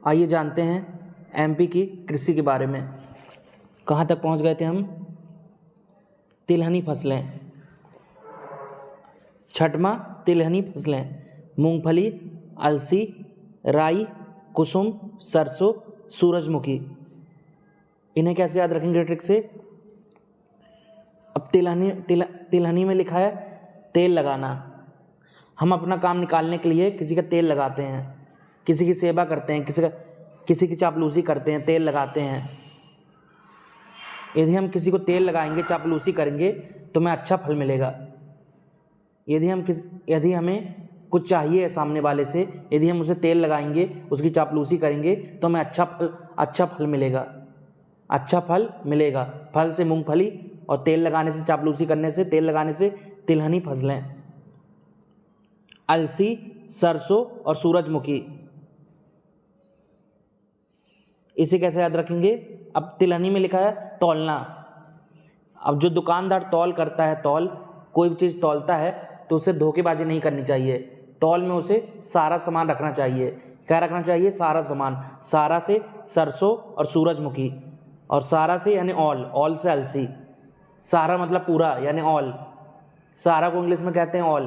आइए जानते हैं एमपी की कृषि के बारे में। कहाँ तक पहुँच गए थे हम? तिलहनी फसलें। छठवां तिलहनी फसलें मूंगफली, अलसी, राई, कुसुम, सरसों, सूरजमुखी। इन्हें कैसे याद रखेंगे ट्रिक से? अब तिलहनी में लिखा है तेल लगाना। हम अपना काम निकालने के लिए किसी का तेल लगाते हैं, किसी की सेवा करते हैं, किसी की चापलूसी करते हैं, तेल लगाते हैं। यदि हम किसी को तेल लगाएंगे, चापलूसी करेंगे तो हमें अच्छा फल मिलेगा। यदि हमें कुछ चाहिए सामने वाले से, यदि हम उसे तेल लगाएंगे, उसकी चापलूसी करेंगे तो हमें अच्छा फल मिलेगा। अच्छा फल मिलेगा। फल से मूंगफली और तेल लगाने से, चापलूसी करने से, तेल लगाने से तिलहनी फसलें। अलसी, सरसों और सूरजमुखी। इसे कैसे याद रखेंगे? अब तिलहनी में लिखा है तौलना। अब जो दुकानदार तौल करता है, कोई भी चीज़ तौलता है तो उसे धोखेबाजी नहीं करनी चाहिए। तौल में उसे सारा सामान रखना चाहिए। क्या रखना चाहिए? सारा सामान। सारा से सरसों और सूरजमुखी, और सारा से यानी ऑल से अलसी। सारा मतलब पूरा यानी ऑल। सारा को इंग्लिश में कहते हैं ऑल,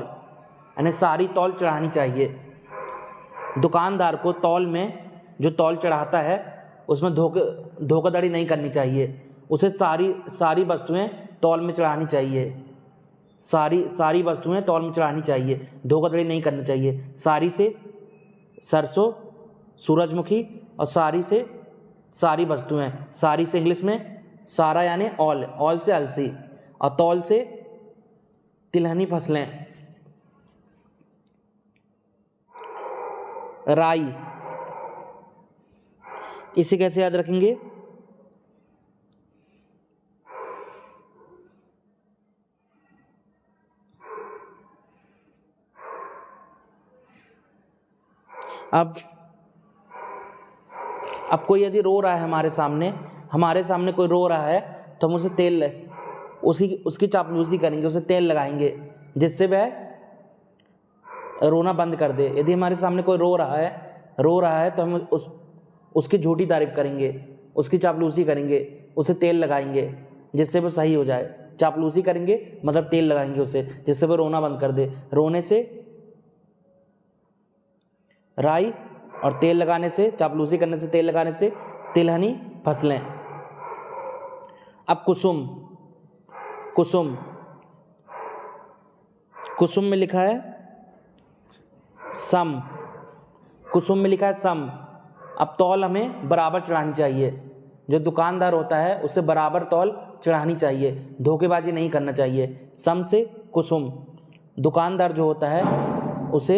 यानी सारी तौल चढ़ानी चाहिए। दुकानदार को तौल में, जो तौल चढ़ाता है उसमें धोखाधड़ी नहीं करनी चाहिए। उसे सारी वस्तुएं तौल में चढ़ानी चाहिए। सारी वस्तुएं तौल में चढ़ानी चाहिए, धोखाधड़ी नहीं करनी चाहिए। सारी से सरसों, सूरजमुखी और सारी से सारी वस्तुएं। सारी से इंग्लिश में सारा यानी ऑल से अलसी, और तौल से तिलहनी फसलें। राई, इसे कैसे याद रखेंगे? अब कोई यदि रो रहा है हमारे सामने कोई रो रहा है तो हम उसकी चापलूसी करेंगे, उसे तेल लगाएंगे जिससे वह रोना बंद कर दे। यदि हमारे सामने कोई रो रहा है तो हम उसकी झूठी तारीफ करेंगे, उसकी चापलूसी करेंगे, उसे तेल लगाएंगे जिससे वो सही हो जाए। चापलूसी करेंगे मतलब तेल लगाएंगे उसे, जिससे वो रोना बंद कर दे। रोने से राई और तेल लगाने से, चापलूसी करने से, तेल लगाने से तिलहनी फसलें। अब कुसुम में लिखा है सम। अब तौल हमें बराबर चढ़ानी चाहिए। जो दुकानदार होता है उसे बराबर तौल चढ़ानी चाहिए, धोखेबाजी नहीं करना चाहिए। सम से कुसुम। दुकानदार जो होता है उसे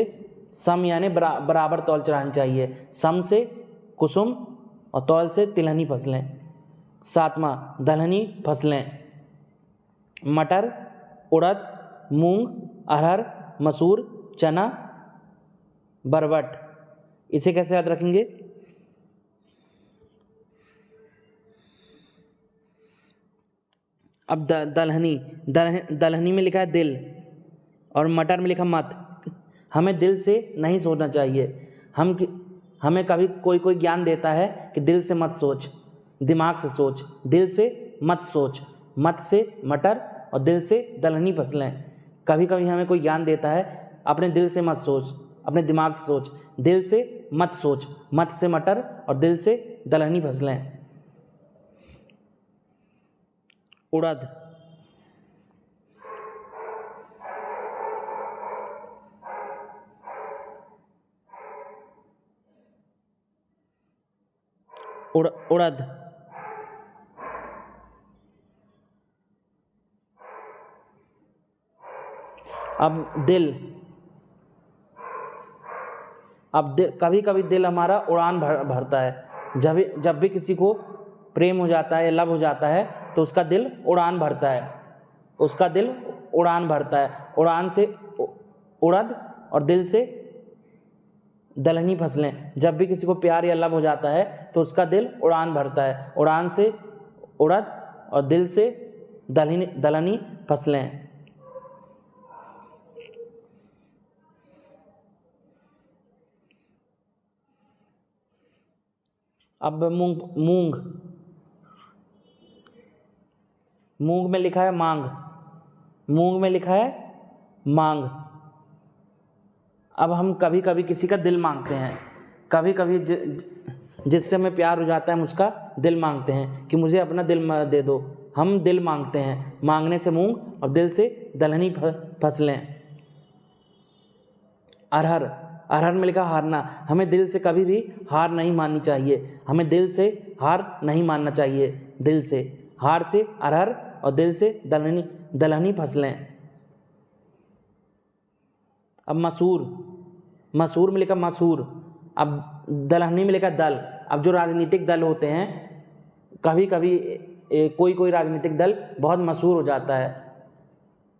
सम यानी बराबर तौल चढ़ानी चाहिए। सम से कुसुम और तौल से तिलहनी फसलें। सातवां दलहनी फसलें मटर, उड़द, मूंग, अरहर, मसूर, चना, बरबट। इसे कैसे याद रखेंगे? अब दलहनी में लिखा है दिल और मटर में लिखा मत। हमें दिल से नहीं सोचना चाहिए। हमें कभी कोई ज्ञान देता है कि दिल से मत सोच, दिमाग से सोच। दिल से मत सोच। मत से मटर और दिल से दलहनी फसलें। कभी कभी हमें कोई ज्ञान देता है, अपने दिल से मत सोच, अपने दिमाग से सोच। दिल से मत सोच। मत से मटर और दिल से दलहनी फसलें। उड़द, उड़द। अब दिल कभी कभी दिल हमारा उड़ान भरता है। जब भी किसी को प्रेम हो जाता है या लव हो जाता है तो उसका दिल उड़ान भरता है। उड़ान से उड़द और दिल से दलहनी फसलें। जब भी किसी को प्यार या लव हो जाता है तो उसका दिल उड़ान भरता है। उड़ान से उड़द और दिल से दलहनी फसलें। अब मूंग मूंग मूंग में लिखा है मांग, मूंग में लिखा है मांग। अब हम कभी कभी किसी का दिल मांगते हैं, कभी कभी जिससे हमें प्यार हो जाता है हम उसका दिल मांगते हैं कि मुझे अपना दिल दे दो, हम दिल मांगते हैं। मांगने से मूंग और दिल से दलहनी फसलें। अरहर, अरहर में लिखा हारना। हमें दिल से कभी भी हार नहीं माननी चाहिए, हमें दिल से हार नहीं मानना चाहिए। दिल से, हार से अरहर और दिल से दलहनी फसलें। अब मसूर, मसूर में लिखा मसूर, अब दलहनी में लिखा दल। अब जो राजनीतिक दल होते हैं, कभी कभी कोई कोई राजनीतिक दल बहुत मशहूर हो जाता है।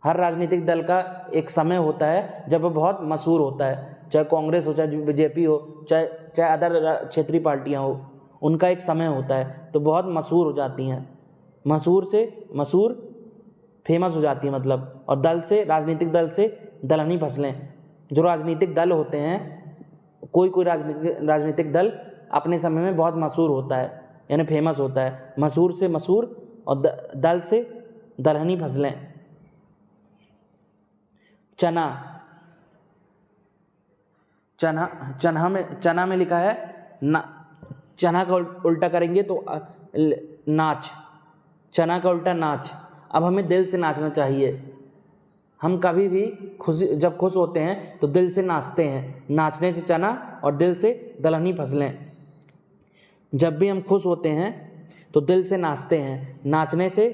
हर राजनीतिक दल का एक समय होता है जब वो बहुत मशहूर होता है, चाहे कांग्रेस हो, चाहे बीजेपी हो, चाहे अदर क्षेत्रीय पार्टियां हो, उनका एक समय होता है तो बहुत मशहूर हो जाती हैं। मशहूर से मशहूर, फेमस हो जाती है मतलब। और दल से, राजनीतिक दल से दलहनी फसलें। जो राजनीतिक दल होते हैं, कोई कोई राजनीतिक दल अपने समय में बहुत मशहूर होता है, यानी फेमस होता है। मशहूर से मशहूर और दल से दलहनी फसलें। चना, चना में लिखा है ना, चना का उल्टा करेंगे तो नाच, चना का उल्टा नाच। अब हमें दिल से नाचना चाहिए। हम कभी भी जब खुश होते हैं तो दिल से नाचते हैं। नाचने से चना और दिल से दलहनी फसलें। जब भी हम खुश होते हैं तो दिल से नाचते हैं। नाचने से,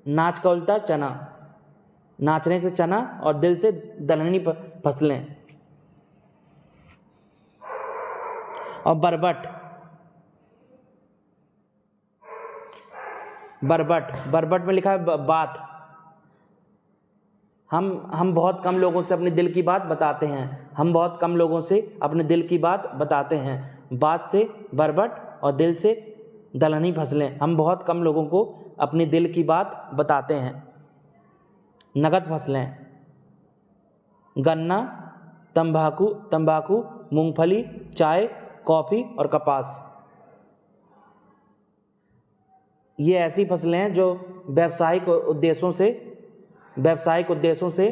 नाच का उल्टा चना, नाचने से चना और दिल से दलहनी फसलें। और बरबट, बरबट में लिखा है बात। हम बहुत कम लोगों से अपने दिल की बात बताते हैं, हम बहुत कम लोगों से अपने दिल की बात बताते हैं। बात से बरबट और दिल से दलहनी फसलें। हम बहुत कम लोगों को अपनी दिल की बात बताते हैं। नगद फसलें, गन्ना, तंबाकू, मूंगफली, चाय, कॉफ़ी और कपास। ये ऐसी फसलें हैं जो व्यावसायिक उद्देश्यों से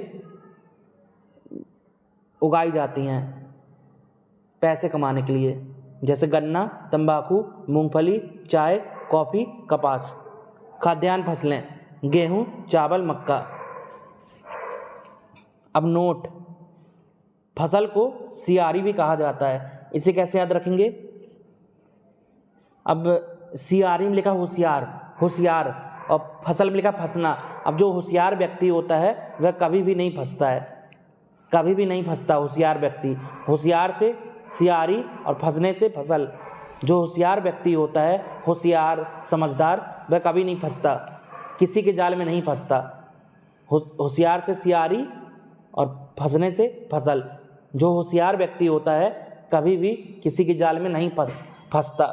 उगाई जाती हैं पैसे कमाने के लिए, जैसे गन्ना, तंबाकू, मूंगफली, चाय, कॉफ़ी, कपास। खाद्यान्न फसलें, गेहूं, चावल, मक्का। अब नोट, फसल को सियारी भी कहा जाता है, इसे कैसे याद रखेंगे? अब सियारी में लिखा होशियार, होशियार, और फसल में लिखा फंसना। अब जो होशियार व्यक्ति होता है वह कभी भी नहीं फंसता है, कभी भी नहीं फंसता होशियार व्यक्ति। होशियार से सियारी और फंसने से फसल। जो होशियार व्यक्ति होता है, होशियार, समझदार, वह कभी नहीं फंसता, किसी के जाल में नहीं फंसता। होशियार से सियारी और फंसने से फसल। जो होशियार व्यक्ति होता है कभी भी किसी के जाल में नहीं फंसता।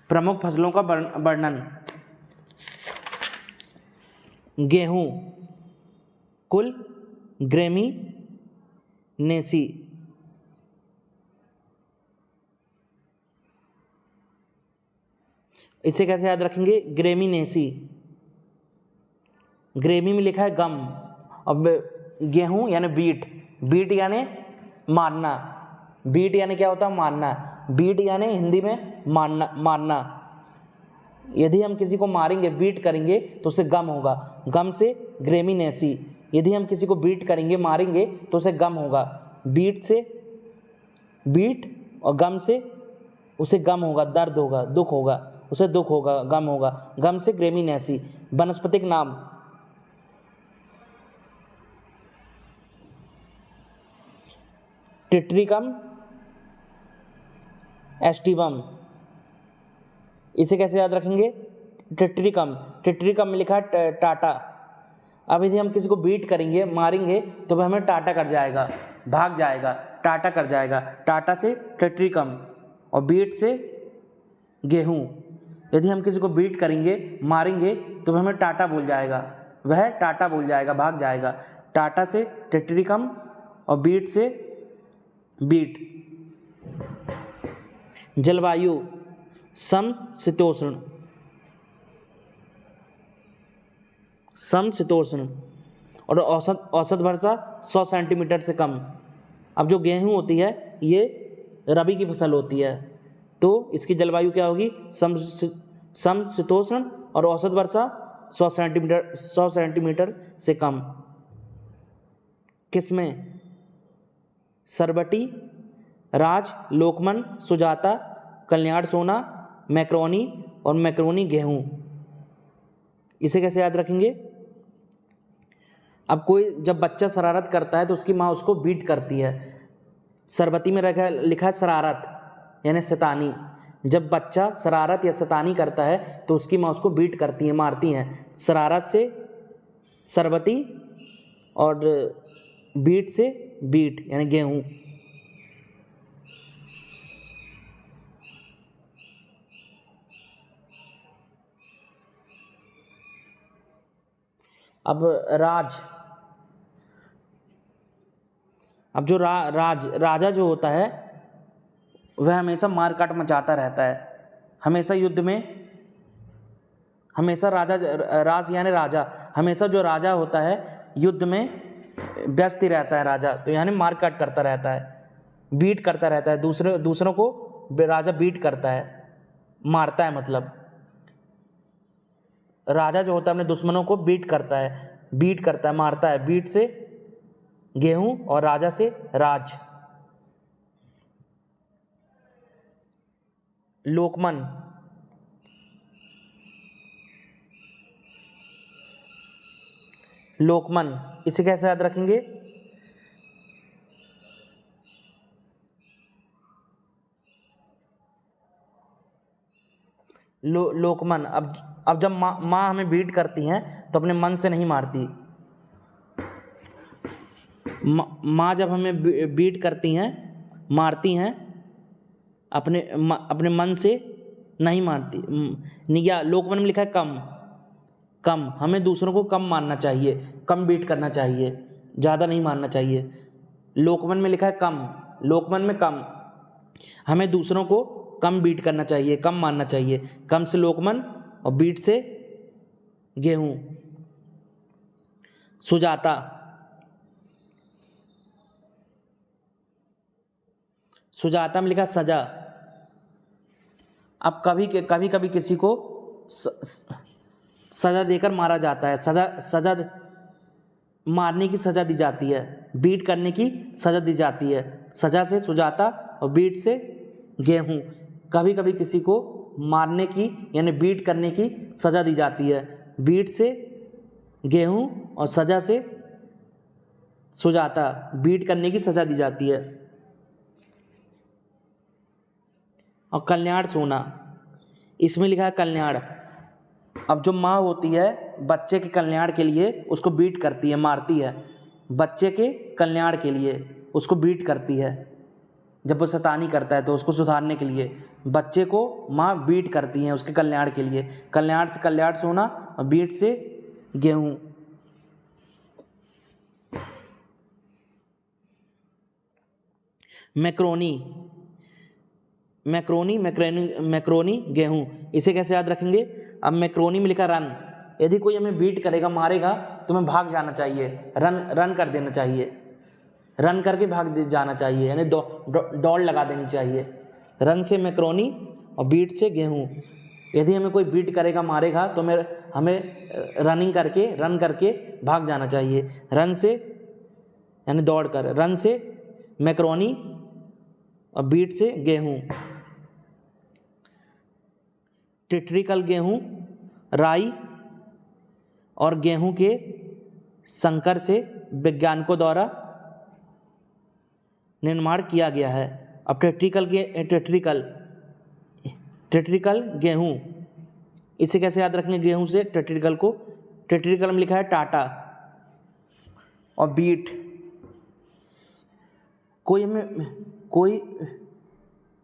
प्रमुख फसलों का वर्णन। गेहूं, कुल, ग्रेमी नेसी। इसे कैसे याद रखेंगे? ग्रेमी नेसी। ग्रेमी में लिखा है गम। अब गेहूं यानी बीट, बीट यानी मारना। बीट यानी क्या होता है? मारना। बीट यानी हिंदी में मारना। यदि हम किसी को मारेंगे, बीट करेंगे, तो उसे गम होगा। गम से ग्रेमी नेसी। यदि हम किसी को बीट करेंगे, मारेंगे, तो उसे गम होगा। बीट से बीट और गम से उसे गम होगा, दर्द होगा, दुख होगा, उसे दुख होगा, गम होगा। गम से ग्रेमी नेसी। वनस्पतिक नाम, टिट्रिकम एस्टिवम। इसे कैसे याद रखेंगे? टिट्रिकम, टिट्रिकम में लिखा है टाटा। अब यदि हम किसी को बीट करेंगे, मारेंगे, तो वह हमें टाटा कर जाएगा, भाग जाएगा, टाटा कर जाएगा। टाटा से टिट्रिकम और बीट से गेहूं। यदि हम किसी को बीट करेंगे, मारेंगे, तो वह हमें टाटा बोल जाएगा, वह टाटा बोल जाएगा, भाग जाएगा। टाटा से टिट्रिकम और बीट से बीट। जलवायु समशीतोष्ण, समशीतोष्ण। और औसत वर्षा 100 सेंटीमीटर से कम। अब जो गेहूँ होती है ये रबी की फसल होती है, तो इसकी जलवायु क्या होगी? समशीतोष्ण और औसत वर्षा 100 सेंटीमीटर से कम। किसमें? सरबटी, राज, लोकमन, सुजाता, कल्याण सोना, मैक्रोनी और मैक्रोनी गेहूँ। इसे कैसे याद रखेंगे? अब कोई जब बच्चा शरारत करता है तो उसकी माँ उसको बीट करती है। सरबती में लिखा है शरारत यानी शैतानी। जब बच्चा शरारत या शैतानी करता है तो उसकी माँ उसको बीट करती है, मारती हैं। शरारत से सरबती और बीट से बीट यानी गेहूँ। अब जो राजा जो होता है वह हमेशा मारकाट मचाता रहता है। हमेशा युद्ध में, हमेशा राज यानी राजा, हमेशा जो राजा होता है युद्ध में व्यस्त ही रहता है राजा, तो यानी मारकाट करता रहता है, बीट करता रहता है, दूसरों को राजा बीट करता है, मारता है। मतलब राजा जो होता है अपने दुश्मनों को बीट करता है, मारता है। बीट से गेहूं और राजा से राज। लोकमन, लोकमन इसे कैसे याद रखेंगे? लोकमन। अब जब माँ हमें बीट करती हैं तो अपने मन से नहीं मारती। माँ जब हमें बीट करती हैं, मारती हैं, अपने मन से नहीं मारती। या लोकमन में लिखा है कम। हमें दूसरों को कम मारना चाहिए, कम बीट करना चाहिए, ज़्यादा नहीं मारना चाहिए। लोकमन में लिखा है कम, लोकमन में कम। हमें दूसरों को कम बीट करना चाहिए, कम मारना चाहिए। कम से लोकमन और बीट से गेहूं। सुजाता, सुजाता में लिखा सजा। अब कभी किसी को सजा देकर मारा जाता है। सजा मारने की सजा दी जाती है, बीट करने की सजा दी जाती है। सजा से सुजाता और बीट से गेहूं। कभी किसी को मारने की यानी बीट करने की सजा दी जाती है। बीट से गेहूं और सजा से सुजाता, बीट करने की सजा दी जाती है। और कल्याण सोना, इसमें लिखा है कल्याण। अब जो माँ होती है बच्चे के कल्याण के लिए उसको बीट करती है, मारती है। बच्चे के कल्याण के लिए उसको बीट करती है। जब वो शैतानी करता है तो उसको सुधारने के लिए बच्चे को माँ बीट करती है उसके कल्याण के लिए। कल्याण से कल्याण सोना और बीट से गेहूँ। मैक्रोनी गेहूँ। इसे कैसे याद रखेंगे? अब मैक्रोनी में लिखा रन। यदि कोई हमें बीट करेगा, मारेगा तो हमें भाग जाना चाहिए, रन कर देना चाहिए, रन करके भाग जाना चाहिए, यानी दौड़ लगा देनी चाहिए। रन से मैक्रोनी और बीट से गेहूँ। यदि हमें कोई बीट करेगा, मारेगा तो हमें रन करके भाग जाना चाहिए। रन से यानी दौड़ कर, रन से मैक्रोनी और बीट से गेहूँ। टिट्रिकल गेहूँ राई और गेहूं के संकर से वैज्ञानिकों द्वारा निर्माण किया गया है। अब टेट्रिकल गेहूं, इसे कैसे याद रखेंगे? गेहूं से टेट्रिकल को, टेट्रिकल में लिखा है टाटा। और बीट, कोई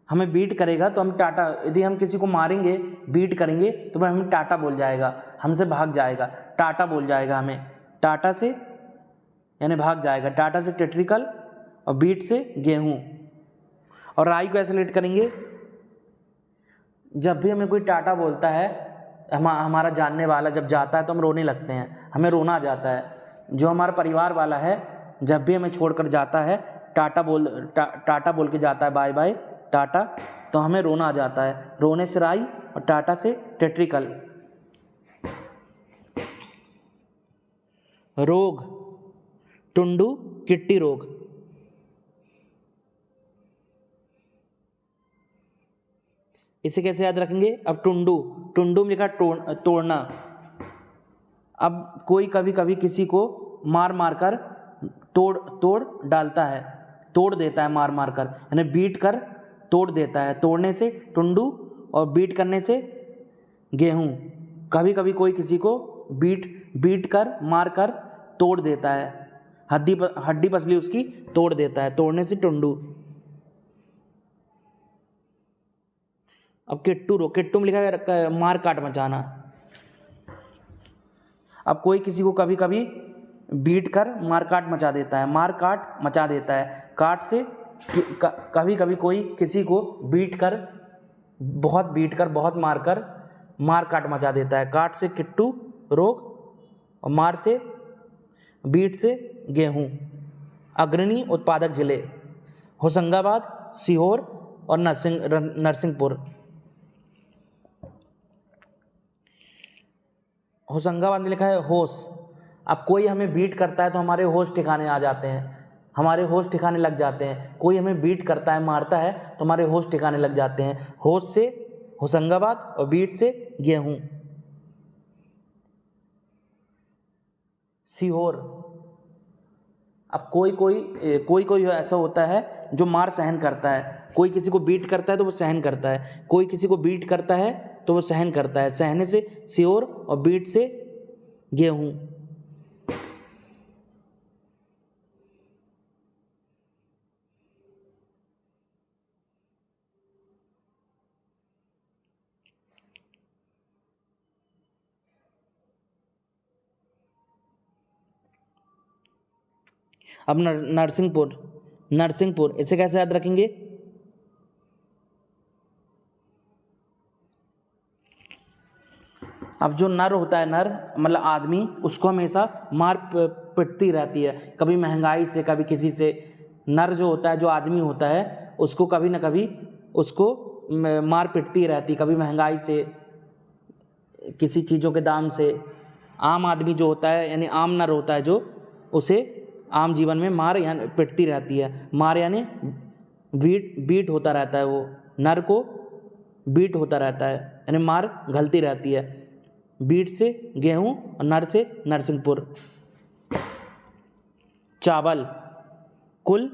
हमें बीट करेगा तो हम टाटा, यदि हम किसी को मारेंगे, बीट करेंगे तो वह हमें टाटा बोल जाएगा, हमसे भाग जाएगा, टाटा बोल जाएगा हमें। टाटा से यानी भाग जाएगा। टाटा से टेट्रिकल और बीट से गेहूँ। और राई को ऐसे लेट करेंगे, जब भी हमें कोई टाटा बोलता है, हमारा जानने वाला जब जाता है तो हम रोने लगते हैं, हमें रोना आ जाता है। जो हमारा परिवार वाला है जब भी हमें छोड़कर जाता है, टाटा बोल के जाता है, बाय बाय टाटा, तो हमें रोना आ जाता है। रोने से राई और टाटा से टेट्रिकल। रोग, टुंडू किट्टी रोग। इसे कैसे याद रखेंगे? अब टुंडू में लिखा तोड़ना। अब कोई कभी कभी किसी को मार मार कर तोड़ डालता है, तोड़ देता है, मार मार कर, यानी बीट कर तोड़ देता है। तोड़ने से टुंडू और बीट करने से गेहूं। कभी कभी कोई किसी को बीट कर मार कर तोड़ देता है, हड्डी पसली उसकी तोड़ देता है, तोड़ने से टुंडू। अब किट्टू में लिखा है मार काट मचाना। अब कोई किसी को कभी कभी बीट कर मार काट मचा देता है, मार काट मचा देता है। काट से कभी कभी कोई किसी को बहुत मार कर मार काट मचा देता है। काट से किट्टू रोग और मार से बीट से गेहूं। अग्रणी उत्पादक जिले होशंगाबाद, सीहोर और नरसिंहपुर। होशंगाबाद में लिखा है होश। अब कोई हमें बीट करता है तो हमारे होश ठिकाने आ जाते हैं, हमारे होश ठिकाने लग जाते हैं। कोई हमें बीट करता है, मारता है तो हमारे होश ठिकाने लग जाते हैं। होश से होशंगाबाद और बीट से गेहूं। सीहोर। अब कोई ऐसा होता है जो मार सहन करता है। कोई किसी को बीट करता है तो वो सहन करता है, कोई किसी को बीट करता है तो वो सहन करता है। सहने से सीहोर और बीट से गेहूं। अब नरसिंहपुर इसे कैसे याद रखेंगे? अब जो नर होता है, नर मतलब आदमी, उसको हमेशा मार पिटती रहती है, कभी महंगाई से, कभी किसी से। नर जो होता है, जो आदमी होता है, उसको कभी ना कभी उसको मार पिटती रहती, कभी महंगाई से, किसी चीज़ों के दाम से। आम आदमी जो होता है यानी आम नर होता है, जो उसे आम जीवन में मार यानी पिटती रहती है। मार यानी बीट होता रहता है, वो नर को बीट होता रहता है, यानी मार घलती रहती है। बीट से गेहूं और नर से नरसिंहपुर। चावल, कुल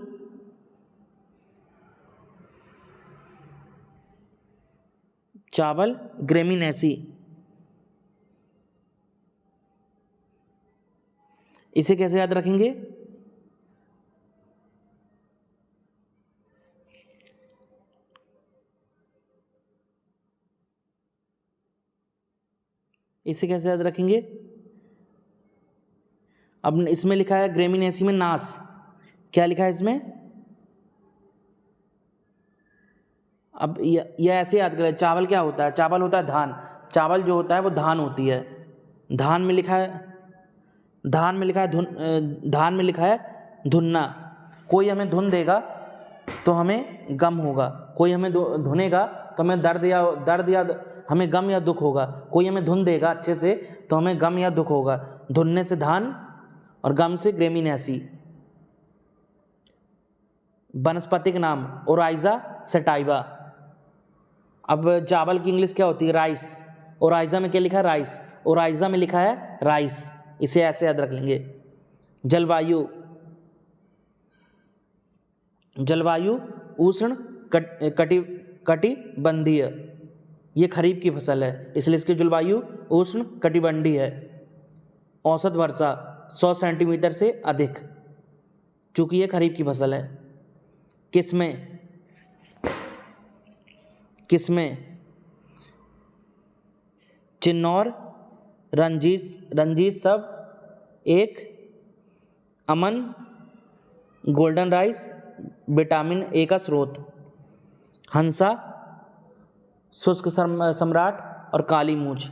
चावल ग्रेमिनेसी। इसे कैसे याद रखेंगे? इसे कैसे याद रखेंगे? अब इसमें लिखा है ग्रेमिनेसी में नास। क्या लिखा है इसमें? अब ये ऐसे याद करें। चावल क्या होता है? चावल होता है धान। चावल जो होता है वो धान होती है। धान में लिखा है धुनना। कोई हमें धुन देगा तो हमें गम होगा, कोई हमें धुनेगा तो हमें दर्द या हमें गम या दुख होगा। कोई हमें धुन देगा अच्छे से तो हमें गम या दुख होगा। धुनने से धान और गम से ग्रेमिनेसी। वनस्पतिक नाम ओराइजा सेटाइवा। अब चावल की इंग्लिश क्या होती है? राइस। ओराइजा में क्या लिखा है? राइस। ओराइजा में लिखा है राइस। इसे ऐसे याद रख लेंगे। जलवायु उष्ण कटिबंधीय। ये खरीफ की फसल है, इसलिए इसकी जलवायु उष्ण कटिबंधीय है। औसत वर्षा 100 सेंटीमीटर से अधिक, चूँकि ये खरीफ की फसल है। किस्में चिन्नौर, रंजीत सब, एक अमन, गोल्डन राइस, विटामिन ए का स्रोत। हंसा शुष्क सम्राट और काली मूंछ,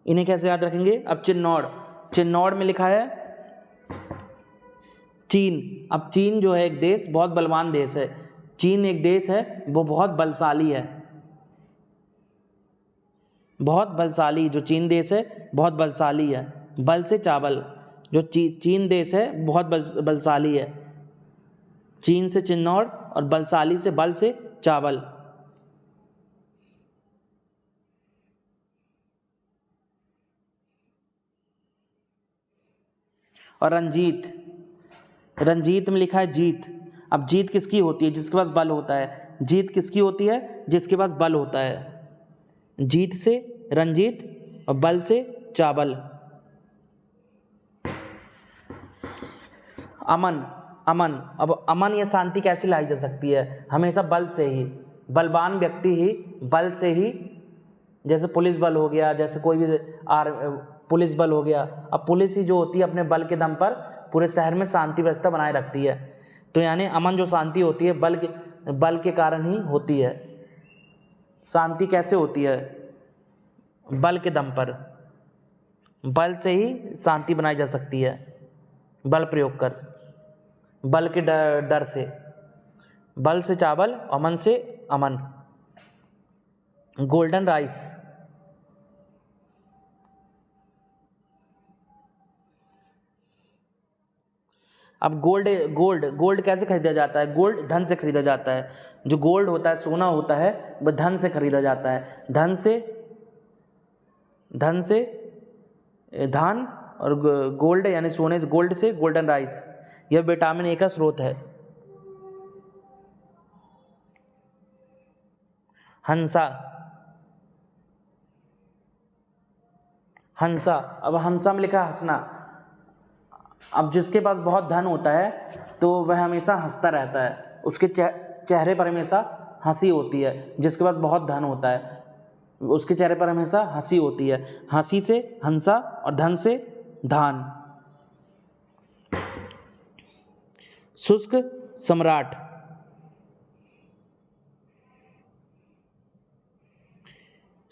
इन्हें कैसे याद रखेंगे? अब चिन्नौर, चिन्नौर में लिखा है चीन। अब चीन जो है एक देश, बहुत बलवान देश है। चीन एक देश है, वो बहुत बलशाली है, बहुत बलशाली। जो चीन देश है बहुत बलशाली है। बल से चावल, जो चीन देश है बहुत बलशाली है। चीन से चिन्नौर और बलशाली से बल से चावल। और रंजीत, रंजीत में लिखा है जीत। अब जीत किसकी होती है? जिसके पास बल होता है। जीत किसकी होती है? जिसके पास बल होता है। जीत से रंजीत और बल से चावल। अमन, अमन, अब अमन या शांति कैसे लाई जा सकती है? हमेशा बल से ही। बलवान व्यक्ति ही बल से ही, जैसे पुलिस बल हो गया, जैसे कोई भी पुलिस बल हो गया। अब पुलिस ही जो होती है अपने बल के दम पर पूरे शहर में शांति व्यवस्था बनाए रखती है। तो यानी अमन जो शांति होती है बल के कारण ही होती है। शांति कैसे होती है? बल के दम पर, बल से ही शांति बनाई जा सकती है, बल प्रयोग कर, बल के डर से। बल से चावल, अमन से अमन। गोल्डन राइस, अब गोल्ड कैसे खरीदा जाता है? गोल्ड धन से खरीदा जाता है। जो गोल्ड होता है, सोना होता है, वह धन से खरीदा जाता है। धन से धान, और गोल्ड यानी सोने से, गोल्ड से गोल्डन राइस। यह विटामिन ए का स्रोत है। हंसा, हंसा, अब हंसा में लिखा है हंसना। अब जिसके पास बहुत धन होता है तो वह हमेशा हंसता रहता है, उसके चेहरे पर हमेशा हंसी होती है। जिसके पास बहुत धन होता है उसके चेहरे पर हमेशा हंसी होती है। हंसी से हंसा और धन से धान। शुष्क सम्राट,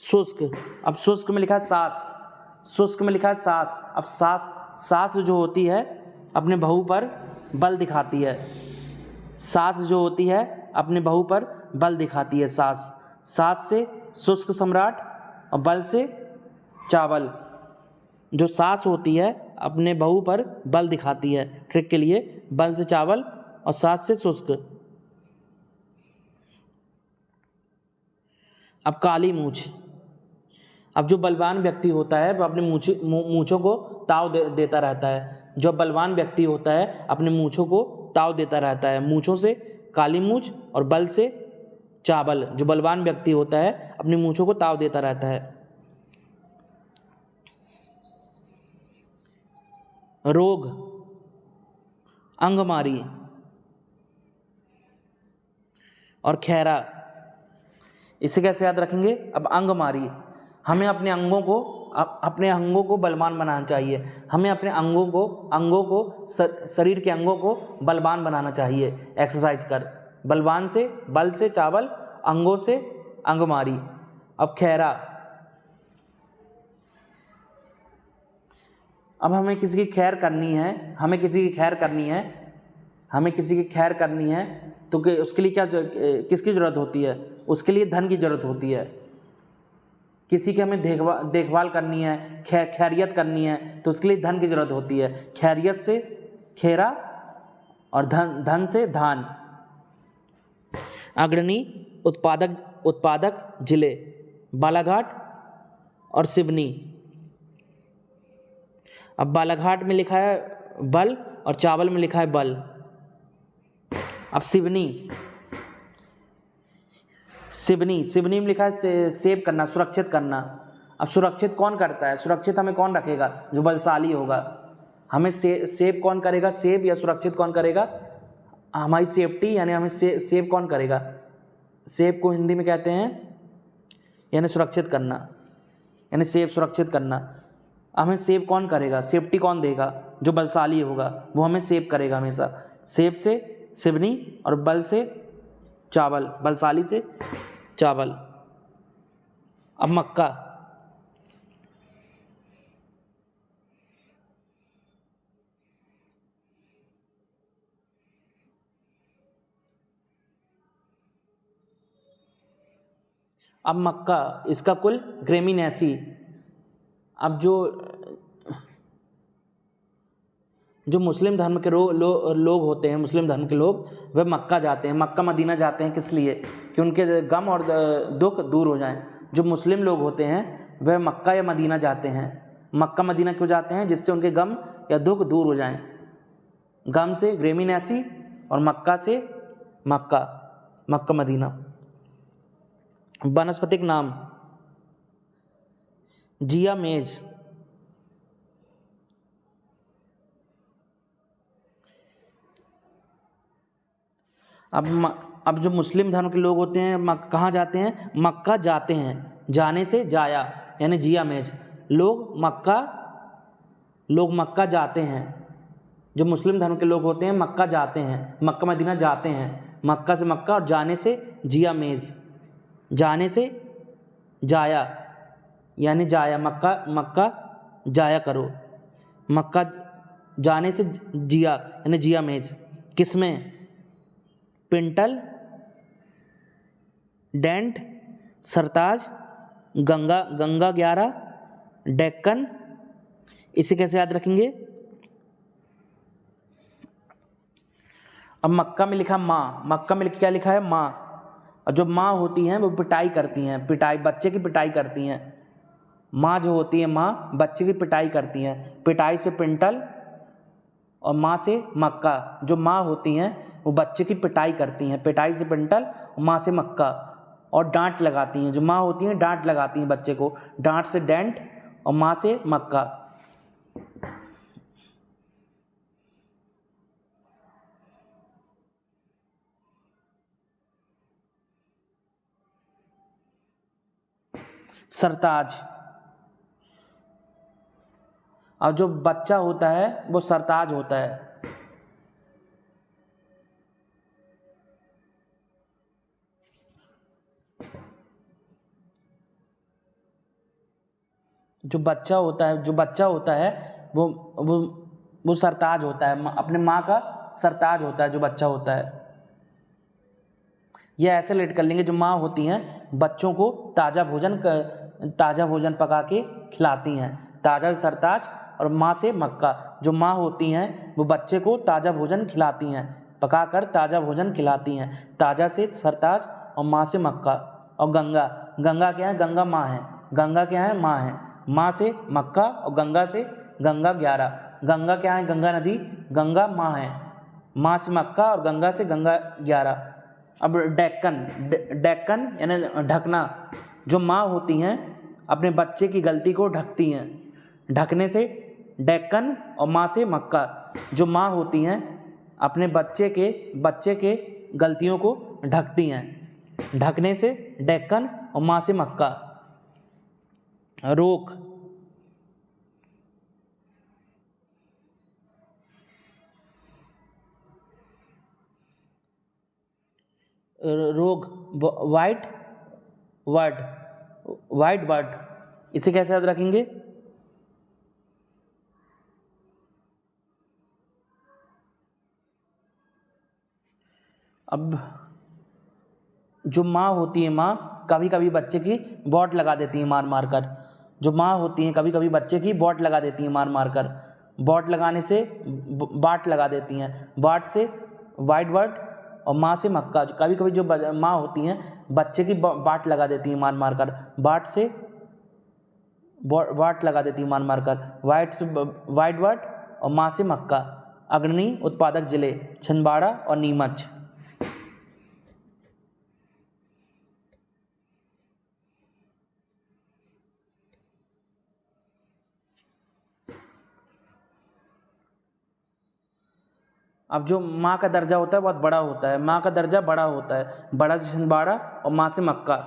शुष्क, अब शुष्क में लिखा है सास। शुष्क में लिखा है सास। अब सास जो होती है अपने बहू पर बल दिखाती है। सास जो होती है अपने बहू पर बल दिखाती है। सास से शुष्क सम्राट और बल से चावल। जो सास होती है अपने बहू पर बल दिखाती है, ट्रिक के लिए, बल से चावल और सास से शुष्क। अब काली मूंछ, अब जो बलवान व्यक्ति होता है वह अपने मूंछों को ताव देता रहता है। जो बलवान व्यक्ति होता है अपने मूंछों को ताव देता रहता है। मूंछों से काली मूंछ और बल से चावल। जो बलवान व्यक्ति होता है अपनी मूंछों को ताव देता रहता है। रोग, अंगमारी और खैरा, इसे कैसे याद रखेंगे? अब अंगमारी, हमें अपने अंगों को बलवान बनाना चाहिए। हमें अपने अंगों को शरीर के अंगों को बलवान बनाना चाहिए एक्सरसाइज कर। बलवान से बल से चावल, अंगों से अंगमारी। अब खैरा, अब हमें किसी की खैर करनी है, हमें किसी की खैर करनी है तो उसके लिए किसकी ज़रूरत होती है? उसके लिए धन की ज़रूरत होती है। किसी की हमें देखभाल करनी है, खैरियत करनी है तो उसके लिए धन की ज़रूरत होती है। खैरियत से खेरा और धन से धान। अग्रणी उत्पादक जिले, बालाघाट और सिवनी। अब बालाघाट में लिखा है बल और चावल में लिखा है बल। अब सिवनी में लिखा है सेव करना, सुरक्षित करना। अब सुरक्षित कौन करता है? सुरक्षित हमें कौन रखेगा? जो बलशाली होगा। हमें सेव कौन करेगा? सेव या सुरक्षित कौन करेगा? हमारी सेफ्टी, यानी हमें सेव कौन करेगा? सेव को हिंदी में कहते हैं यानी सुरक्षित करना, यानी सेव सुरक्षित करना। हमें सेव कौन करेगा? सेफ्टी कौन देगा? जो बलशाली होगा वो हमें सेव करेगा हमेशा। सेव से सिवनी और बल से चावल, बलशाली से चावल। अब मक्का, अब मक्का इसका कुल ग्रेमिनेसी। अब जो मुस्लिम धर्म के लोग होते हैं, मुस्लिम धर्म के लोग, वह मक्का जाते हैं, मक्का मदीना जाते हैं। किस लिए? कि उनके गम और दुख दूर हो जाएं। जो मुस्लिम लोग होते हैं वह मक्का या मदीना जाते हैं। मक्का मदीना क्यों जाते हैं? जिससे उनके गम या दुख दूर हो जाएं। गम से ग्रेमिनेसी और मक्का से मक्का मदीना। वानस्पतिक नाम जिया मेज। अब जो मुस्लिम धर्म के लोग होते हैं कहाँ जाते हैं? मक्का जाते हैं। जाने से जाया यानी जिया मेज। लोग मक्का जाते हैं। जो मुस्लिम धर्म के लोग होते हैं मक्का जाते हैं, मक्का मदीना जाते हैं। मक्का से मक्का और जाने से जिया मेज। जाने से जाया यानी जाया, मक्का जाया करो। मक्का जाने से जिया यानी जिया मेज। किसमें? पिंटल, डेंट, सरताज, गंगा 11, डेक्कन। इसे कैसे याद रखेंगे? अब मक्का में लिखा माँ, मक्का में क्या लिखा है? माँ। और जो माँ होती हैं वो पिटाई करती हैं, बच्चे की पिटाई करती हैं। माँ जो होती है, माँ बच्चे की पिटाई करती हैं। पिटाई से पिंटल और माँ से मक्का। जो माँ होती हैं वो बच्चे की पिटाई करती हैं, पिटाई से पिंटल और माँ से मक्का। और डांट लगाती हैं। जो माँ होती हैं डांट लगाती हैं बच्चे को, डांट से डेंट और माँ से मक्का। सरताज। और जो बच्चा होता है वो सरताज होता है। जो बच्चा होता है वो वो वो सरताज होता है, अपने माँ का सरताज होता है जो बच्चा होता है। यह ऐसे लेट कर लेंगे। जो माँ होती हैं बच्चों को ताज़ा भोजन पका के खिलाती हैं। ताज़ा से सरताज और माँ से मक्का। जो माँ होती हैं वो बच्चे को ताज़ा भोजन खिलाती हैं, पकाकर ताज़ा भोजन खिलाती हैं। ताज़ा से सरताज और माँ से मक्का। और गंगा क्या है? गंगा माँ है। गंगा क्या है? माँ है। माँ से मक्का और गंगा से गंगा 11। गंगा क्या है? गंगा नदी। गंगा माँ है। माँ से मक्का और गंगा से गंगा 11। अब डेक्कन यानी ढकना। जो माँ होती हैं अपने बच्चे की गलती को ढकती हैं। ढकने से डेक्कन और माँ से मक्का। जो माँ होती हैं अपने बच्चे के गलतियों को ढकती हैं। ढकने से डेक्कन और माँ से मक्का। रोक। रोग वाइट वर्ड। इसे कैसे याद रखेंगे? अब जो माँ होती है, माँ कभी कभी बच्चे की वॉट लगा देती है मार कर। जो माँ होती हैं कभी कभी बच्चे की वॉट लगा देती हैं मार कर। वॉट लगाने से बाट लगा देती हैं। बाट से वाइट वर्ड और माँ से मक्का। कभी कभी जो माँ होती हैं बच्चे की बाट लगा देती हैं मार कर। बाट से वाट लगा देती है मार कर। वाइट वर्ड और माँ से मक्का। अग्रणी उत्पादक जिले छिंदवाड़ा और नीमच। अब जो माँ का दर्जा होता है बहुत बड़ा होता है। माँ का दर्जा बड़ा होता है। बड़ा से छिंदवाड़ा और माँ से मक्का।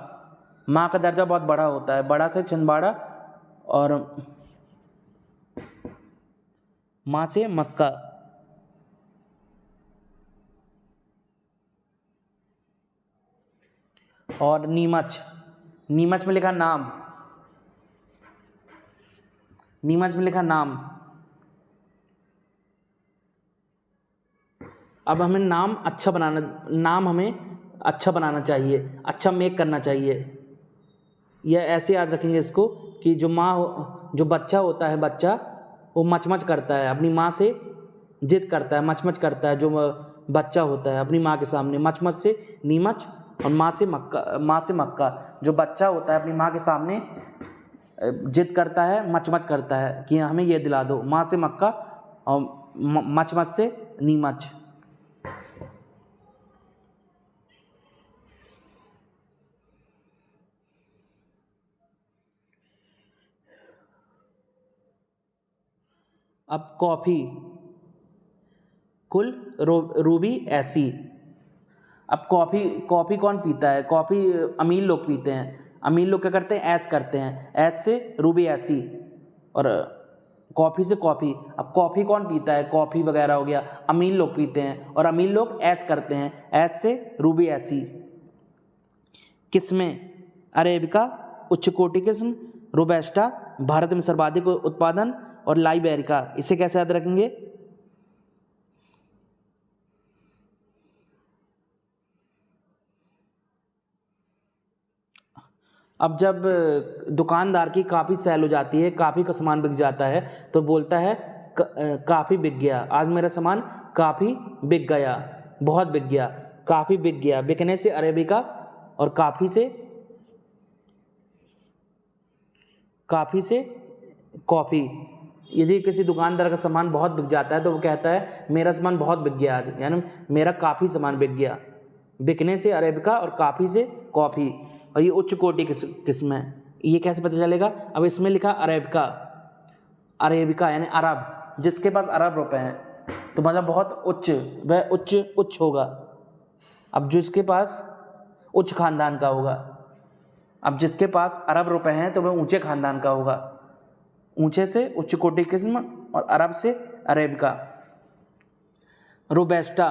माँ का दर्जा बहुत बड़ा होता है। बड़ा से छिंदवाड़ा और माँ से मक्का। और नीमच नीमच में लिखा नाम, नीमच में लिखा नाम। अब हमें नाम अच्छा बनाना, नाम हमें अच्छा बनाना चाहिए, अच्छा मेक करना चाहिए। यह ऐसे याद रखेंगे इसको कि जो बच्चा होता है, बच्चा वो मचमच करता है, अपनी माँ से जिद करता है, मचमच करता है। जो बच्चा होता है अपनी माँ के सामने, मचमच से नीमच और माँ से मक्का, माँ से मक्का। जो बच्चा होता है अपनी माँ के सामने जिद करता है, मचमच करता है कि हमें ये दिला दो, माँ से मक्का और मचमच से नीमच। अब कॉफ़ी, कुल रूबी ऐसी। अब कॉफ़ी कौन पीता है? कॉफ़ी अमीर लोग पीते हैं। अमीर लोग क्या करते हैं? ऐश करते हैं, ऐश से रूबी ऐसी, और कॉफ़ी से कॉफ़ी। अब कॉफ़ी कौन पीता है? कॉफ़ी वगैरह हो गया, अमीर लोग पीते हैं, और अमीर लोग ऐश करते हैं, ऐश से रूबी ऐसी। किस्में, अरेबिका उच्च कोटि किस्म, रोबस्टा भारत में सर्वाधिक उत्पादन, और लाइबेरिका। इसे कैसे याद रखेंगे? अब जब दुकानदार की काफ़ी सेल हो जाती है, काफ़ी का सामान बिक जाता है, तो बोलता है काफ़ी बिक गया, आज मेरा सामान काफ़ी बिक गया, बहुत बिक गया, काफ़ी बिक गया। बिकने से अरेबिका और काफ़ी से कॉफ़ी। यदि किसी दुकानदार का सामान बहुत बिक जाता है तो वो कहता है मेरा सामान बहुत बिक गया आज, यानी मेरा काफ़ी सामान बिक गया। बिकने से अरेबिका और काफ़ी से कॉफ़ी, और ये उच्च कोटि किस्म है। ये कैसे पता चलेगा? अब इसमें लिखा अरेबिका, अरेबिका यानी अरब, जिसके पास अरब रुपए हैं तो मतलब बहुत उच्च, वह उच्च होगा। अब जिसके पास उच्च खानदान का होगा, अब जिसके पास अरब रुपए हैं तो वह ऊंचे खानदान का होगा। ऊंचे से उच्च कोटि किस्म और अरब से अरेबिका। रोबेस्टा,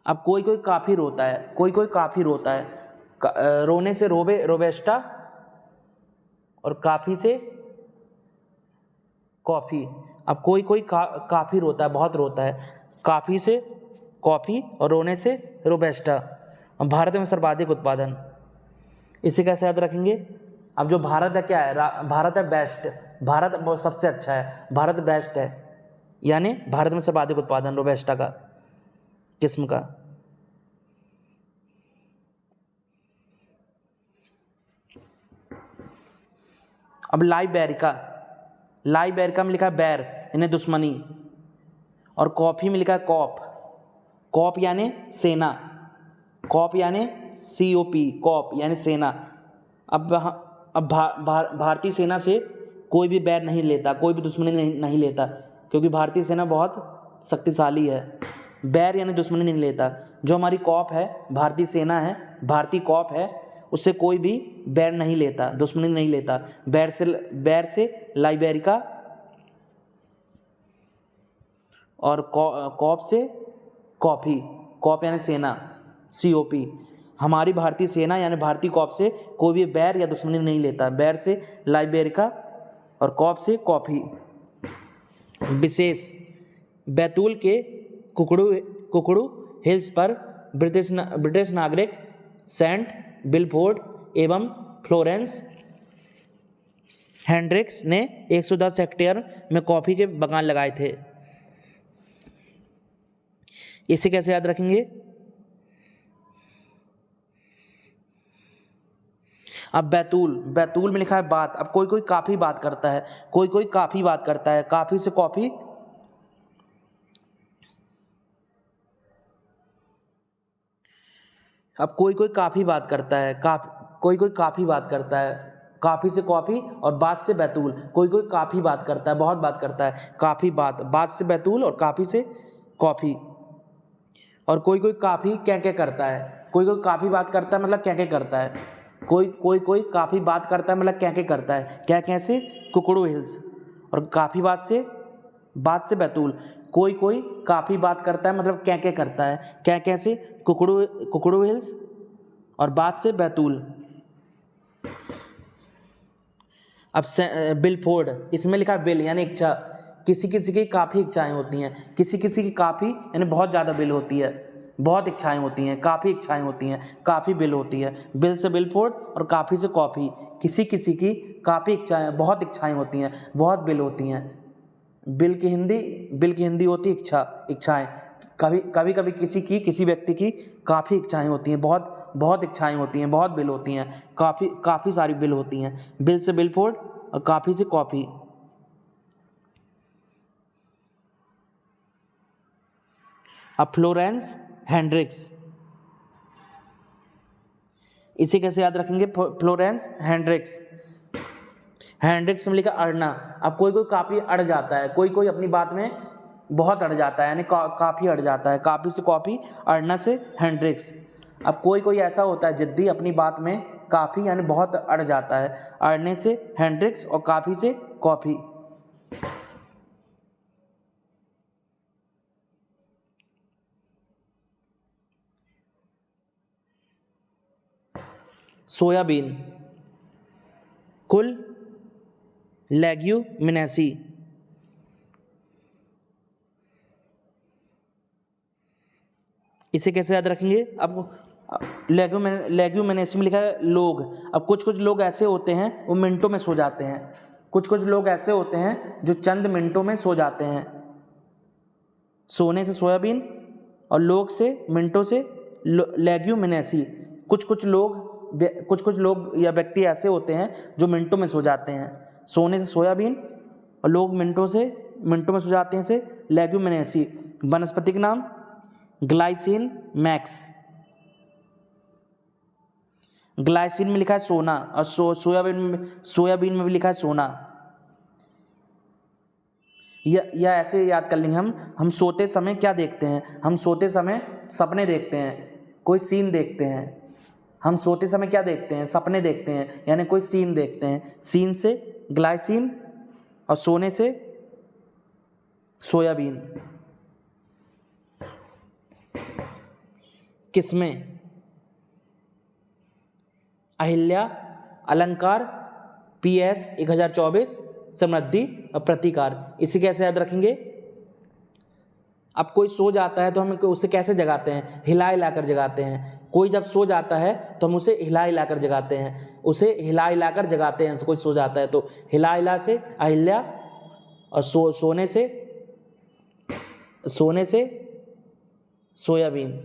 अब कोई कोई काफ़ी रोता है, कोई कोई काफ़ी रोता है, रोने से रोबेस्टा, और काफ़ी से कॉफ़ी। अब कोई कोई काफ़ी रोता है, बहुत रोता है, काफ़ी से कॉफ़ी और रोने से रोबेस्टा। और भारत में सर्वाधिक उत्पादन, इसे कैसे याद रखेंगे? अब जो भारत है क्या है? भारत है बेस्ट, भारत बहुत सबसे अच्छा है, भारत बेस्ट है, यानी भारत में सर्वाधिक उत्पादन रोबेस्टा का किस्म का। अब लाइबेरिका, लाइबेरिका में लिखा है बैर यानी दुश्मनी, और कॉफ़ी में लिखा है कॉप, कॉप यानी सेना, कॉप यानी COP, कॉप यानी सेना। अब भारतीय सेना से कोई भी बैर नहीं लेता, कोई भी दुश्मनी नहीं लेता, क्योंकि भारतीय सेना बहुत शक्तिशाली है। बैर यानी दुश्मनी नहीं लेता। जो हमारी कॉप है, भारतीय सेना है, भारतीय कॉप है, उससे कोई भी बैर नहीं लेता, दुश्मनी नहीं लेता। बैर से लाइबेरिका, और कॉप से कॉफ़ी, कॉप यानी सेना, COP। हमारी भारतीय सेना यानी भारतीय कॉप से कोई भी बैर या दुश्मनी नहीं लेता। बैर से लाइबेरिका और कॉप से कॉफ़ी। विशेष, बैतूल के कुकड़ू हिल्स पर ब्रिटिश नागरिक सेंट बिलफोर्ड एवं फ्लोरेंस हेंड्रिक्स ने 110 हेक्टेयर में कॉफ़ी के बागान लगाए थे। इसे कैसे याद रखेंगे? अब बैतूल में लिखा है बात। अब कोई कोई काफ़ी बात करता है, कोई कोई काफ़ी बात करता है, काफ़ी से कॉफ़ी। अब कोई कोई काफ़ी बात करता है, कोई कोई काफ़ी बात करता है, काफ़ी से कॉफ़ी, और बात से बैतूल। कोई कोई काफ़ी बात करता है, बहुत बात करता है, काफ़ी बात से बैतूल और काफ़ी से कॉफ़ी। और कोई कोई काफ़ी क्या क्या करता है, कोई कोई काफ़ी बात करता है मतलब क्या क्या करता है, कोई काफ़ी बात करता है मतलब क्या क्या करता है, क्या कैसे कुकड़ू हिल्स, और काफ़ी बात से बैतूल। कोई काफ़ी बात करता है मतलब क्या क्या करता है, क्या कैसे कुकड़ू हिल्स और बात से बैतूल। अब बिलफोर्ड, इसमें लिखा बिल यानी इच्छा। किसी किसी की काफ़ी इच्छाएं होती हैं, किसी किसी की काफ़ी यानी बहुत ज़्यादा बिल होती है, बहुत इच्छाएं होती हैं, काफ़ी इच्छाएं होती हैं, काफ़ी बिल होती है। बिल से बिलफोर्ड और काफ़ी से कॉफ़ी। किसी किसी की काफ़ी इच्छाएं, बहुत इच्छाएं होती हैं, बहुत बिल होती हैं। बिल की हिंदी होती है इच्छा, इच्छाएं। कभी कभी कभी किसी व्यक्ति की काफ़ी इच्छाएं होती हैं, बहुत बहुत इच्छाएं होती हैं, बहुत बिल होती हैं, काफ़ी सारी बिल होती हैं। बिल से बिलफोर्ड और काफ़ी से कॉफ़ी। अब फ्लोरेंस हेंड्रिक्स, इसे कैसे याद रखेंगे? Florence Hendricks. हेंड्रिक्स में लिखा अड़ना। अब कोई कोई काफ़ी अड़ जाता है, कोई कोई अपनी बात में बहुत अड़ जाता है, यानी काफ़ी अड़ जाता है। काफ़ी से कॉफ़ी, अड़ना से हेंड्रिक्स। अब कोई कोई ऐसा होता है जिद्दी, अपनी बात में काफ़ी यानी बहुत अड़ जाता है, अड़ने से हेंड्रिक्स और काफ़ी से कॉफ़ी। सोयाबीन, कुल लेग्यूमिनेसी। इसे कैसे याद रखेंगे? अब लेग्यूमिनेसी में लिखा है लोग। अब कुछ कुछ लोग ऐसे होते हैं वो मिनटों में सो जाते हैं, कुछ कुछ लोग ऐसे होते हैं जो चंद मिनटों में सो जाते हैं। सोने से सोयाबीन और लोग से मिनटों से लेग्यूमिनेसी। कुछ कुछ लोग या व्यक्ति ऐसे होते हैं जो मिनटों में सो जाते हैं। सोने से सोयाबीन और लोग मिनटों में सो जाते हैं से लेग्यूमिनेसी। वनस्पतिक नाम ग्लाइसिन मैक्स। ग्लाइसिन में लिखा है सोना और सोयाबीन में भी लिखा है सोना। या ऐसे याद कर लेंगे हम सोते समय क्या देखते हैं? हम सोते समय सपने देखते हैं, कोई सीन देखते हैं। हम सोते समय क्या देखते हैं? सपने देखते हैं, यानी कोई सीन देखते हैं। सीन से ग्लाइसिन और सोने से सोयाबीन। किस्में अहिल्या, अलंकार, PS 1024, समृद्धि और प्रतिकार। इसे कैसे याद रखेंगे? अब कोई सो जाता है तो हम उसे कैसे जगाते हैं? हिला हिला कर जगाते हैं। कोई जब सो जाता है तो हम उसे हिला हिला कर जगाते हैं, उसे हिला हिला कर जगाते हैं। कोई सो जाता है तो हिला हिला से अहिल्या और सोने से सोयाबीन।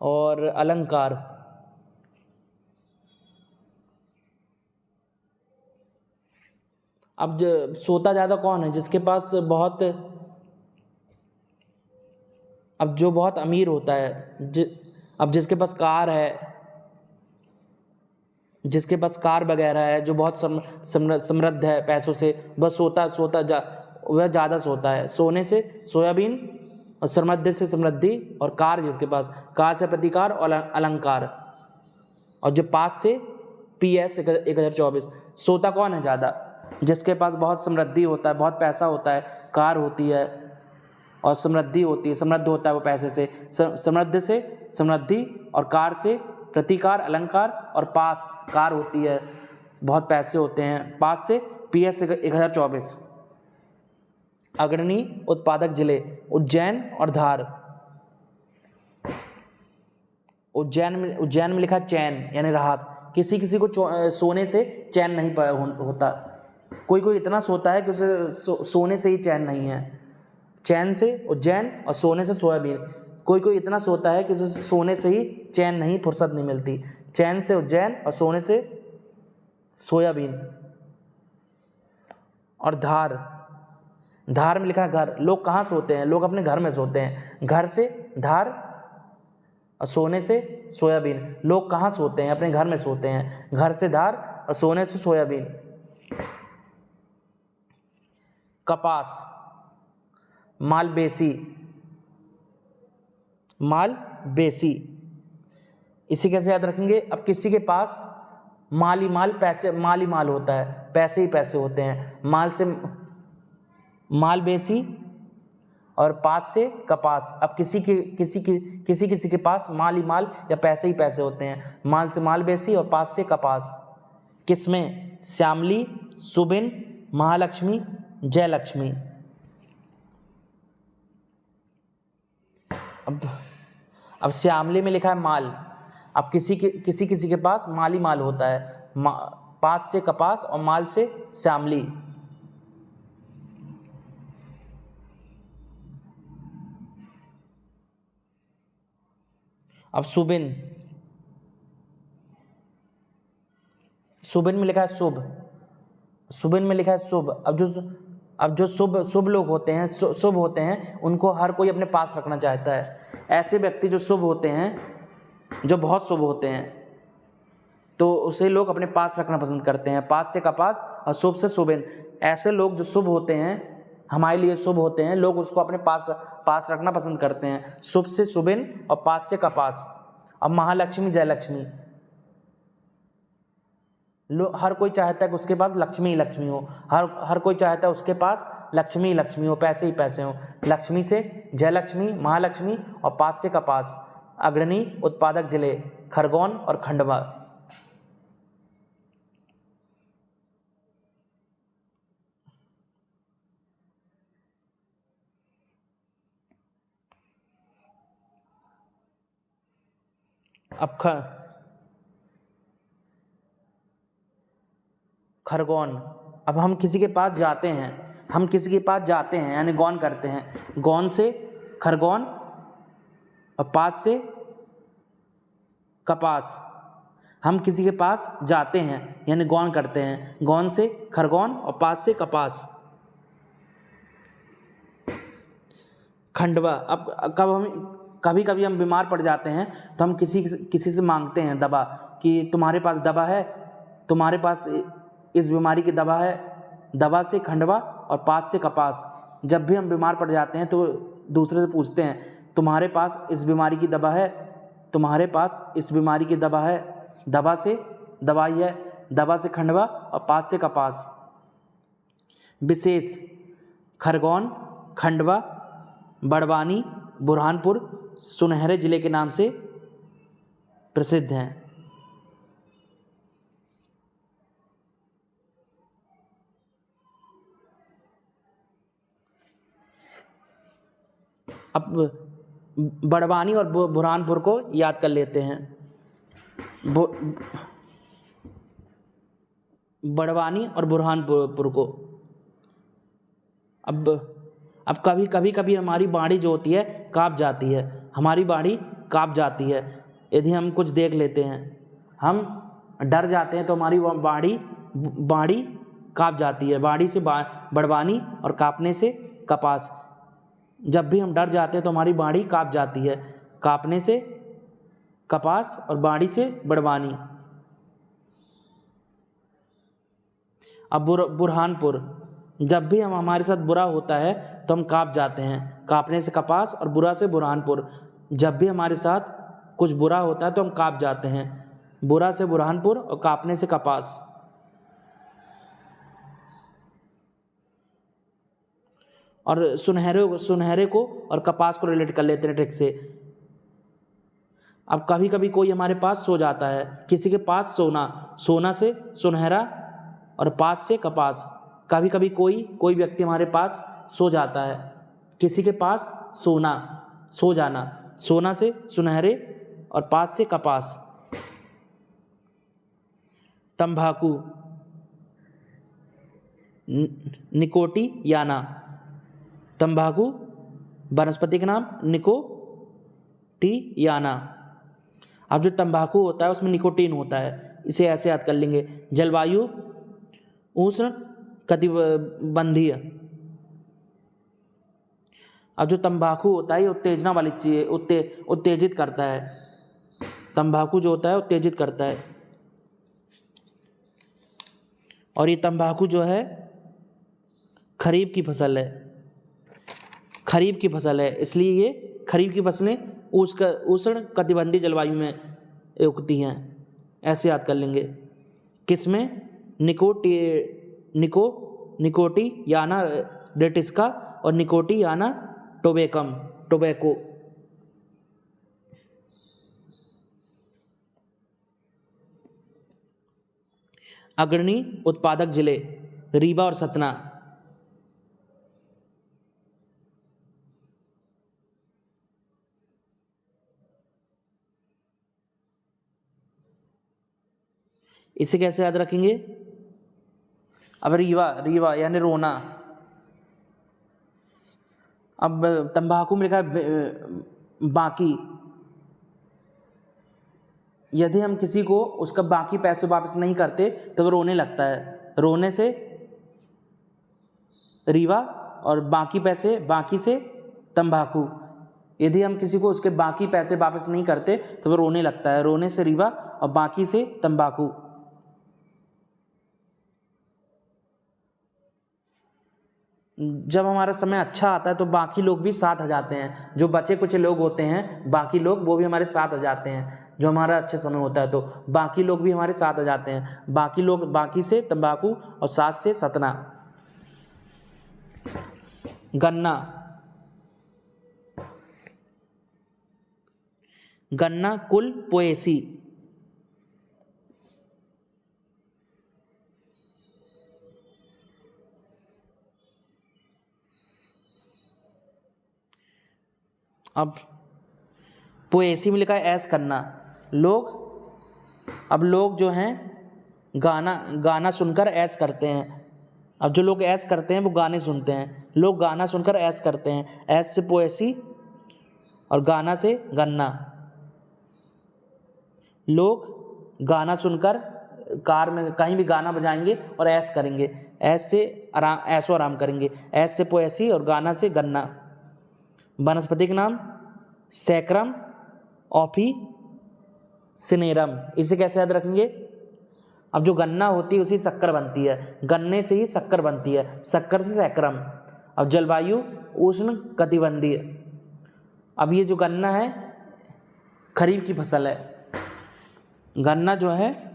और अलंकार, अब सोता ज़्यादा कौन है? जिसके पास बहुत, अब जो बहुत अमीर होता है, अब जिसके पास कार है, जिसके पास कार वगैरह है, जो बहुत समृद्ध है पैसों से, बस वह ज़्यादा सोता है। सोने से सोयाबीन और समृद्धि से समृद्धि और कार, जिसके पास कार से प्रतिकार और अलंकार। और जो पास से PS 1024। सोता कौन है ज़्यादा? जिसके पास बहुत समृद्धि होता है, बहुत पैसा होता है, कार होती है और समृद्धि होती है, समृद्ध होता है वो पैसे से। समृद्ध से समृद्धि और कार से प्रतिकार, अलंकार और पास कार होती है, बहुत पैसे होते हैं। पास से PS 1024। अग्रणी उत्पादक जिले उज्जैन और धार। उज्जैन में लिखा चैन यानी राहत। किसी किसी को सोने से चैन नहीं होता। कोई कोई इतना सोता है कि उसे सोने से ही चैन नहीं है। चैन से उज्जैन और सोने से सोयाबीन। कोई कोई इतना सोता है कि उसे सोने से ही चैन नहीं, फुर्सत नहीं मिलती। चैन से उज्जैन और सोने से सोयाबीन। और धार में लिखा है घर। लोग कहाँ सोते हैं? लोग अपने घर में सोते हैं। घर से धार और सोने से सोयाबीन। लोग कहाँ सोते हैं? अपने घर में सोते हैं। घर से धार और सोने से सोयाबीन। कपास, मालवेसी। इसी कैसे याद रखेंगे? अब किसी के पास माल ही माल होता है, पैसे ही पैसे होते हैं। मालवेसी और पास से कपास। अब किसी के पास माल ही माल या पैसे ही पैसे होते हैं। माल से माल बेसी और पास से कपास। किसमें? श्यामली, सुबिन, महालक्ष्मी, जयलक्ष्मी। अब श्यामली में लिखा है माल। अब किसी के पास माल ही माल होता है। पास से कपास और माल से श्यामली। अब सुबिन में लिखा है शुभ। सुबिन में लिखा है शुभ। अब जो शुभ लोग होते हैं, शुभ होते हैं, उनको हर कोई अपने पास रखना चाहता है। ऐसे व्यक्ति जो शुभ होते हैं, जो बहुत शुभ होते हैं, तो उसे लोग अपने पास रखना पसंद करते हैं। पास से कपास और शुभ से सुबिन। ऐसे लोग जो शुभ होते हैं, हमारे लिए शुभ होते हैं, लोग उसको अपने पास रखना पसंद करते हैं। शुभ से सुबिन और पास से कपास। अब महालक्ष्मी, जयलक्ष्मी। हर कोई चाहता है कि उसके पास लक्ष्मी ही लक्ष्मी हो। हर कोई चाहता है उसके पास लक्ष्मी ही लक्ष्मी हो, पैसे ही पैसे हो। लक्ष्मी से जयलक्ष्मी, महालक्ष्मी और पास से कपास। अग्रणी उत्पादक जिले खरगोन और खंडवा। अब खरगोन। अब हम किसी के पास जाते हैं, यानी गौन करते हैं। गौन से खरगोन और पास से कपास। हम किसी के पास जाते हैं यानी गौन करते हैं। गौन से खरगोन और पास से कपास। खंडवा। अब कभी कभी हम बीमार पड़ जाते हैं तो हम किसी से मांगते हैं दवा, कि तुम्हारे पास दवा है, तुम्हारे पास इस बीमारी की दवा है। दवा से खंडवा और पास से कपास। जब भी हम बीमार पड़ जाते हैं तो दूसरे से पूछते हैं, तुम्हारे पास इस बीमारी की दवा है, तुम्हारे पास इस बीमारी की दवा है। दवा से दवाई है। दवा से खंडवा और पास से कपास। विशेष खरगोन, खंडवा, बड़वानी, बुरहानपुर सुनहरे जिले के नाम से प्रसिद्ध हैं। अब बड़वानी और बुरहानपुर को याद कर लेते हैं। बड़वानी और बुरहानपुर को। अब कभी हमारी बाड़ी जो होती है काँप जाती है। हमारी बाड़ी काँप जाती है। यदि हम कुछ देख लेते हैं, हम डर जाते हैं तो हमारी बाड़ी काँप जाती है। बाड़ी से बड़वानी और काँपने से कपास। जब भी हम डर जाते हैं तो हमारी बाड़ी काँप जाती है। काँपने से कपास और बाड़ी से बड़वानी। अब बुरहानपुर। जब भी हमारे साथ बुरा होता है तो हम काँप जाते हैं। काँपने से कपास और बुरा से बुरहानपुर। जब भी हमारे साथ कुछ बुरा होता है तो हम काँप जाते हैं। बुरा से बुरहानपुर और काँपने से कपास। और सुनहरे को और कपास को रिलेट कर लेते हैं ट्रिक से। अब कभी कभी कोई हमारे पास सो जाता है। किसी के पास सोना से सुनहरा और पास से कपास। कभी कभी कोई व्यक्ति हमारे पास सो जाता है। किसी के पास सो जाना। सोना से सुनहरे और पास से कपास। तंबाकू, निकोटियाना। तंबाकू वनस्पति का नाम निकोटियाना। अब जो तंबाकू होता है उसमें निकोटीन होता है, इसे ऐसे याद कर लेंगे। जलवायु उष्ण कटिबंधीय। अब जो तंबाकू होता है ये उत्तेजना वाली चीज़, उत्तेजित करता है। तंबाकू जो होता है उत्तेजित करता है। और ये तंबाकू जो है खरीफ की फसल है, इसलिए ये खरीफ की फसलें उष्ण कटिबंधीय जलवायु में उगती हैं। ऐसे याद कर लेंगे। किसमें? निकोटियाना रेटिस्का और निकोटियाना टोबेकम, टोबैको। अग्रणी उत्पादक जिले रीवा और सतना। इसे कैसे याद रखेंगे? अब रीवा, रीवा यानी रोना। अब तंबाकू में लिखा है बाकी। यदि हम किसी को उसका बाकी पैसे वापस नहीं करते तो वो रोने लगता है। रोने से रीवा और बाकी पैसे, बाकी से तंबाकू। यदि हम किसी को उसके बाकी पैसे वापस नहीं करते तो वो रोने लगता है। रोने से रीवा और बाकी से तंबाकू। जब हमारा समय अच्छा आता है तो बाकी लोग भी साथ आ जाते हैं। जो बचे कुछ लोग होते हैं बाकी लोग, वो भी हमारे साथ आ जाते हैं। जो हमारा अच्छा समय होता है तो बाकी लोग भी हमारे साथ आ जाते हैं। बाकी लोग, बाकी से तंबाकू और साथ से सतना। गन्ना, गन्ना कुल पोएसी। अब पोएसी में लिखा है ऐश करना। लोग, अब लोग जो हैं गाना सुनकर ऐश करते हैं। अब जो लोग ऐश करते हैं वो गाने सुनते हैं। लोग गाना सुनकर ऐश करते हैं। ऐश से पोएसी और गाना से गन्ना। लोग गाना सुनकर कार में कहीं भी गाना बजाएंगे और ऐश करेंगे। ऐश से आराम, ऐशो आराम करेंगे। ऐश से पोएसी और गाना से गन्ना। वनस्पति के नाम सैक्रम, ऑफी, सिनेरम। इसे कैसे याद रखेंगे? अब जो गन्ना होती है उसी शक्कर बनती है। गन्ने से ही शक्कर बनती है, शक्कर से सैक्रम। अब जलवायु उष्ण कटिबंधीय। अब ये जो गन्ना है खरीफ की फसल है। गन्ना जो है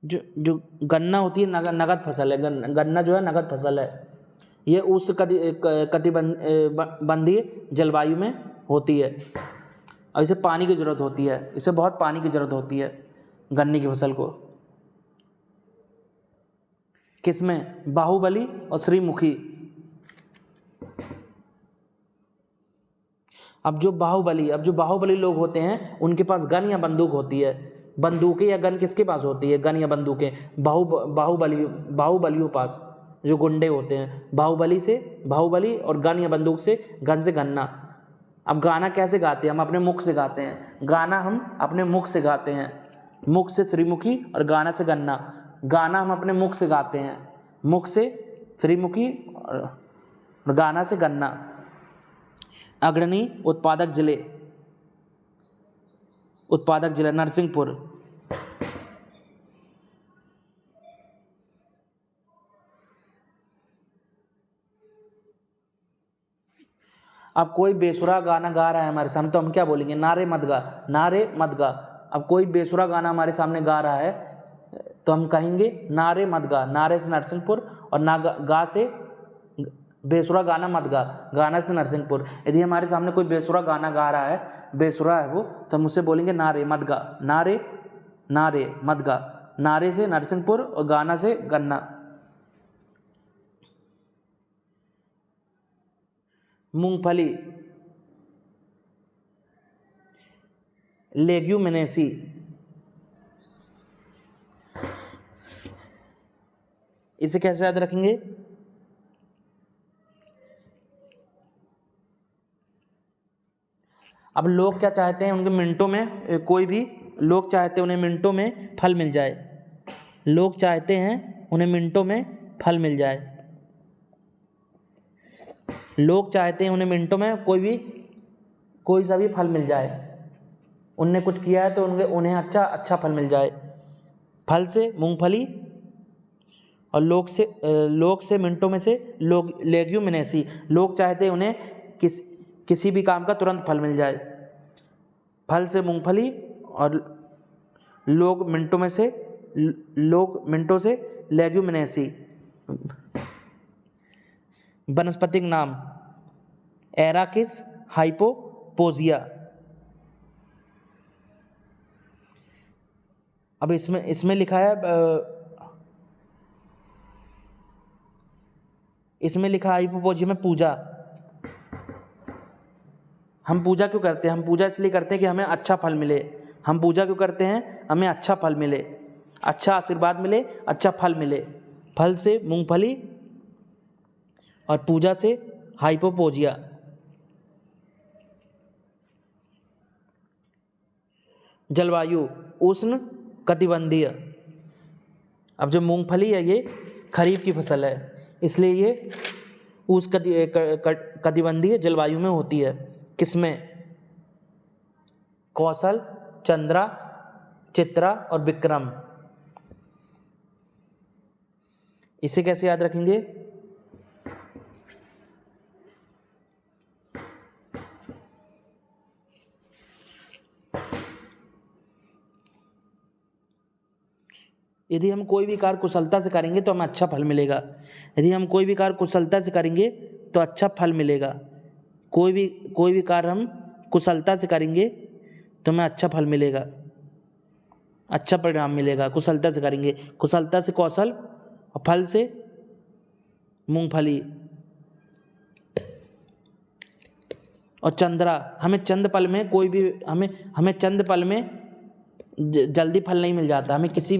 जो गन्ना होती है नगद फसल है। गन्ना जो है नगद फसल है। ये उस कटिबंधीय जलवायु में होती है और इसे पानी की ज़रूरत होती है। इसे बहुत पानी की ज़रूरत होती है गन्ने की फसल को। किसमें? बाहुबली और श्रीमुखी। अब जो बाहुबली लोग होते हैं उनके पास गन या बंदूक होती है। बंदूकें या गन किसके पास होती है? गन या बंदूकें बाहुबलियों पास, जो गुंडे होते हैं। बाहुबली और गन या बंदूक से, गन से गन्ना। अब गाना कैसे गाते हैं? हम अपने मुख से गाते हैं। गाना हम अपने मुख से गाते हैं। मुख से श्रीमुखी और गाना से गन्ना। गाना हम अपने मुख से गाते हैं। मुख से श्रीमुखी और गाना से गन्ना। अग्रणी उत्पादक जिले नरसिंहपुर। अब कोई बेसुरा गाना गा रहा है हमारे सामने तो हम क्या बोलेंगे? नारे मत गा, नारे मत गा। अब कोई बेसुरा गाना हमारे सामने गा रहा है तो हम कहेंगे नारे मत गा। नारे से नरसिंहपुर और गा से बेसुरा गाना मत गा, गाना से नरसिंहपुर। यदि हमारे सामने कोई बेसुरा गाना गा रहा है, बेसुरा है वो, तो हम उससे बोलेंगे नारे मत गा। नारे मत गा। नारे से नरसिंहपुर और गाना से गन्ना। मूंगफली लेग्यूमिनेसी। इसे कैसे याद रखेंगे? अब लोग क्या चाहते हैं? उनके मिनटों में, कोई भी लोग चाहते हैं उन्हें मिनटों में फल मिल जाए। लोग चाहते हैं उन्हें मिनटों में फल मिल जाए। लोग चाहते हैं उन्हें मिनटों में कोई सा भी फल मिल जाए। उनने कुछ किया है तो उन्हें अच्छा फल मिल जाए। फल से मूंगफली और लोग से मिनटों में से लेग्यूमिनेसी। लोग चाहते हैं उन्हें किसी भी काम का तुरंत फल मिल जाए। फल से मूंगफली और लोग मिनटों में से लोग मिनटों से लेग्यूमिनेसी। वनस्पतिक नाम एराकिस हाइपोपोजिया। अब इसमें लिखा है हाइपोपोजिया में पूजा। हम पूजा क्यों करते हैं? हम पूजा इसलिए करते हैं कि हमें अच्छा फल मिले। हम पूजा क्यों करते हैं? हमें अच्छा फल मिले, अच्छा आशीर्वाद मिले, अच्छा फल मिले। फल से मूंगफली और पूजा से हाइपोपोजिया। जलवायु उष्ण कटिबंधीय। अब जो मूंगफली है ये खरीफ की फसल है, इसलिए ये उष्ण कटिबंधीय जलवायु में होती है। किसमें? कौशल, चंद्रा, चित्रा और विक्रम। इसे कैसे याद रखेंगे? यदि हम कोई भी कार्य कुशलता से करेंगे तो हमें अच्छा फल मिलेगा। यदि हम कोई भी कार्य कुशलता से करेंगे तो अच्छा फल मिलेगा। कोई भी कार्य हम कुशलता से करेंगे तो हमें अच्छा फल मिलेगा, अच्छा परिणाम मिलेगा। कुशलता से करेंगे, कुशलता से कौशल और फल से मूंगफली। और चंद्रा, हमें चंद पल में कोई भी हमें चंद पल में जल्दी फल नहीं मिल जाता। हमें किसी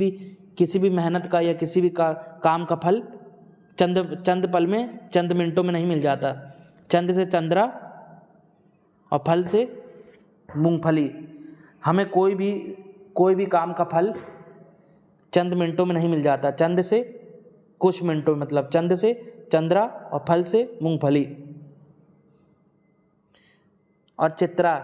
भी मेहनत का या किसी भी काम का फल चंद पल में, चंद मिनटों में नहीं मिल जाता। चंद से चंद्रा और फल से मूंगफली। हमें कोई भी काम का फल चंद मिनटों में नहीं मिल जाता। चंद से कुछ मिनटों में, मतलब चंद से चंद्रा और फल से मूंगफली। और चित्रा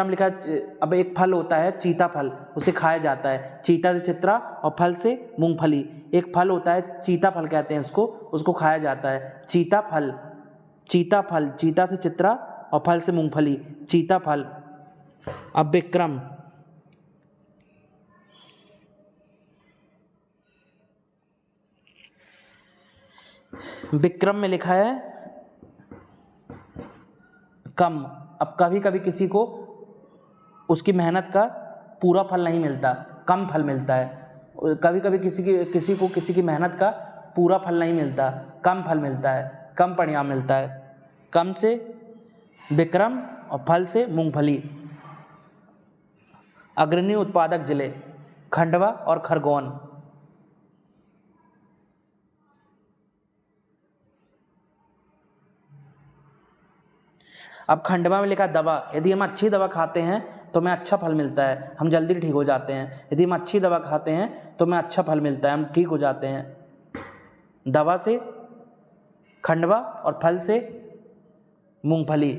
में लिखा है, अब एक फल होता है चीता फल, उसे खाया जाता है। चीता से चित्रा और फल से मूंगफली। एक फल होता है चीता फल कहते हैं उसको खाया जाता है। चीता फल, चीता से चित्रा और फल से मूंगफली, चीता फल। अब विक्रम में लिखा है कम। अब कभी कभी किसी को उसकी मेहनत का पूरा फल नहीं मिलता, कम फल मिलता है। कभी कभी किसी की मेहनत का पूरा फल नहीं मिलता, कम फल मिलता है, कम परिणाम मिलता है। कम से विक्रम और फल से मूंगफली। अग्रणी उत्पादक जिले खंडवा और खरगोन। अब खंडवा में लिखा दवा। यदि हम अच्छी दवा खाते हैं तो हमें अच्छा फल मिलता है, हम जल्दी ठीक हो जाते हैं। यदि हम अच्छी दवा खाते हैं तो हमें अच्छा फल मिलता है, हम ठीक हो जाते हैं। दवा से खंडवा और फल से मूंगफली।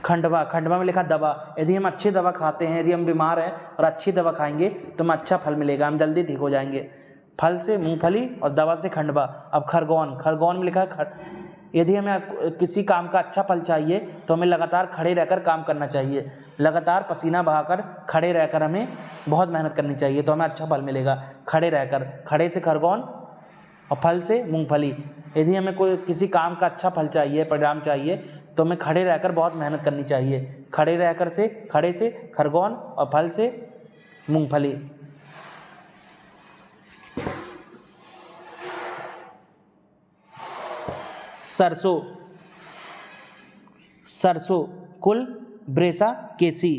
खंडवा में लिखा दवा। यदि हम अच्छी दवा खाते हैं, यदि हम बीमार हैं और अच्छी दवा खाएंगे तो हमें अच्छा फल मिलेगा, हम जल्दी ठीक हो जाएंगे। फल से मूंगफली और दवा से खंडवा। अब खरगोन में लिखा है यदि हमें किसी काम का अच्छा फल चाहिए तो हमें लगातार खड़े रहकर काम करना चाहिए। लगातार पसीना बहाकर खड़े रहकर हमें बहुत मेहनत करनी चाहिए तो हमें अच्छा फल मिलेगा। खड़े रहकर, खड़े से खरगोन और फल से मूंगफली। यदि हमें किसी काम का अच्छा फल चाहिए, परिणाम चाहिए तो हमें खड़े रहकर बहुत मेहनत करनी चाहिए। खड़े से खरगोन और फल से मूंगफली। सरसों कुल ब्रेसा केसी।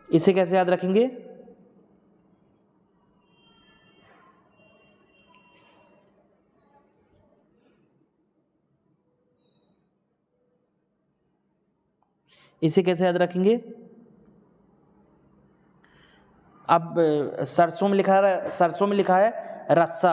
इसे कैसे याद रखेंगे? अब सरसों में लिखा है रस्सा।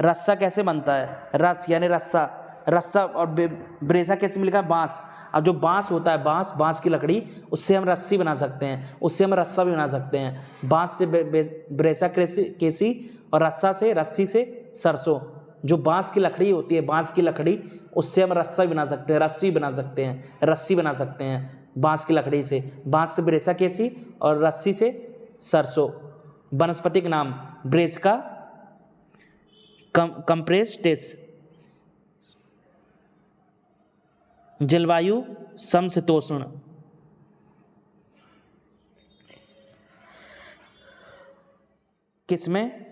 रस्सा कैसे बनता है? रस यानी रस्सा, रस्सा और ब्रेसा कैसे मिलेगा, बांस। अब जो बांस होता है, बांस की लकड़ी, उससे हम रस्सी बना सकते हैं, उससे हम रस्सा भी बना सकते हैं। बांस से ब्रेसा केसी और रस्सी से सरसों। जो बांस की लकड़ी होती है, बांस की लकड़ी, उससे हम रस्सा बना सकते हैं, रस्सी बना सकते हैं, रस्सी बना सकते हैं बांस की लकड़ी से। बांस से ब्रेसा केसी और रस्सी से सरसों। वनस्पतिक नाम ब्रेसिका कंप्रेस्टेस। जलवायु समशीतोष्ण। किसमें,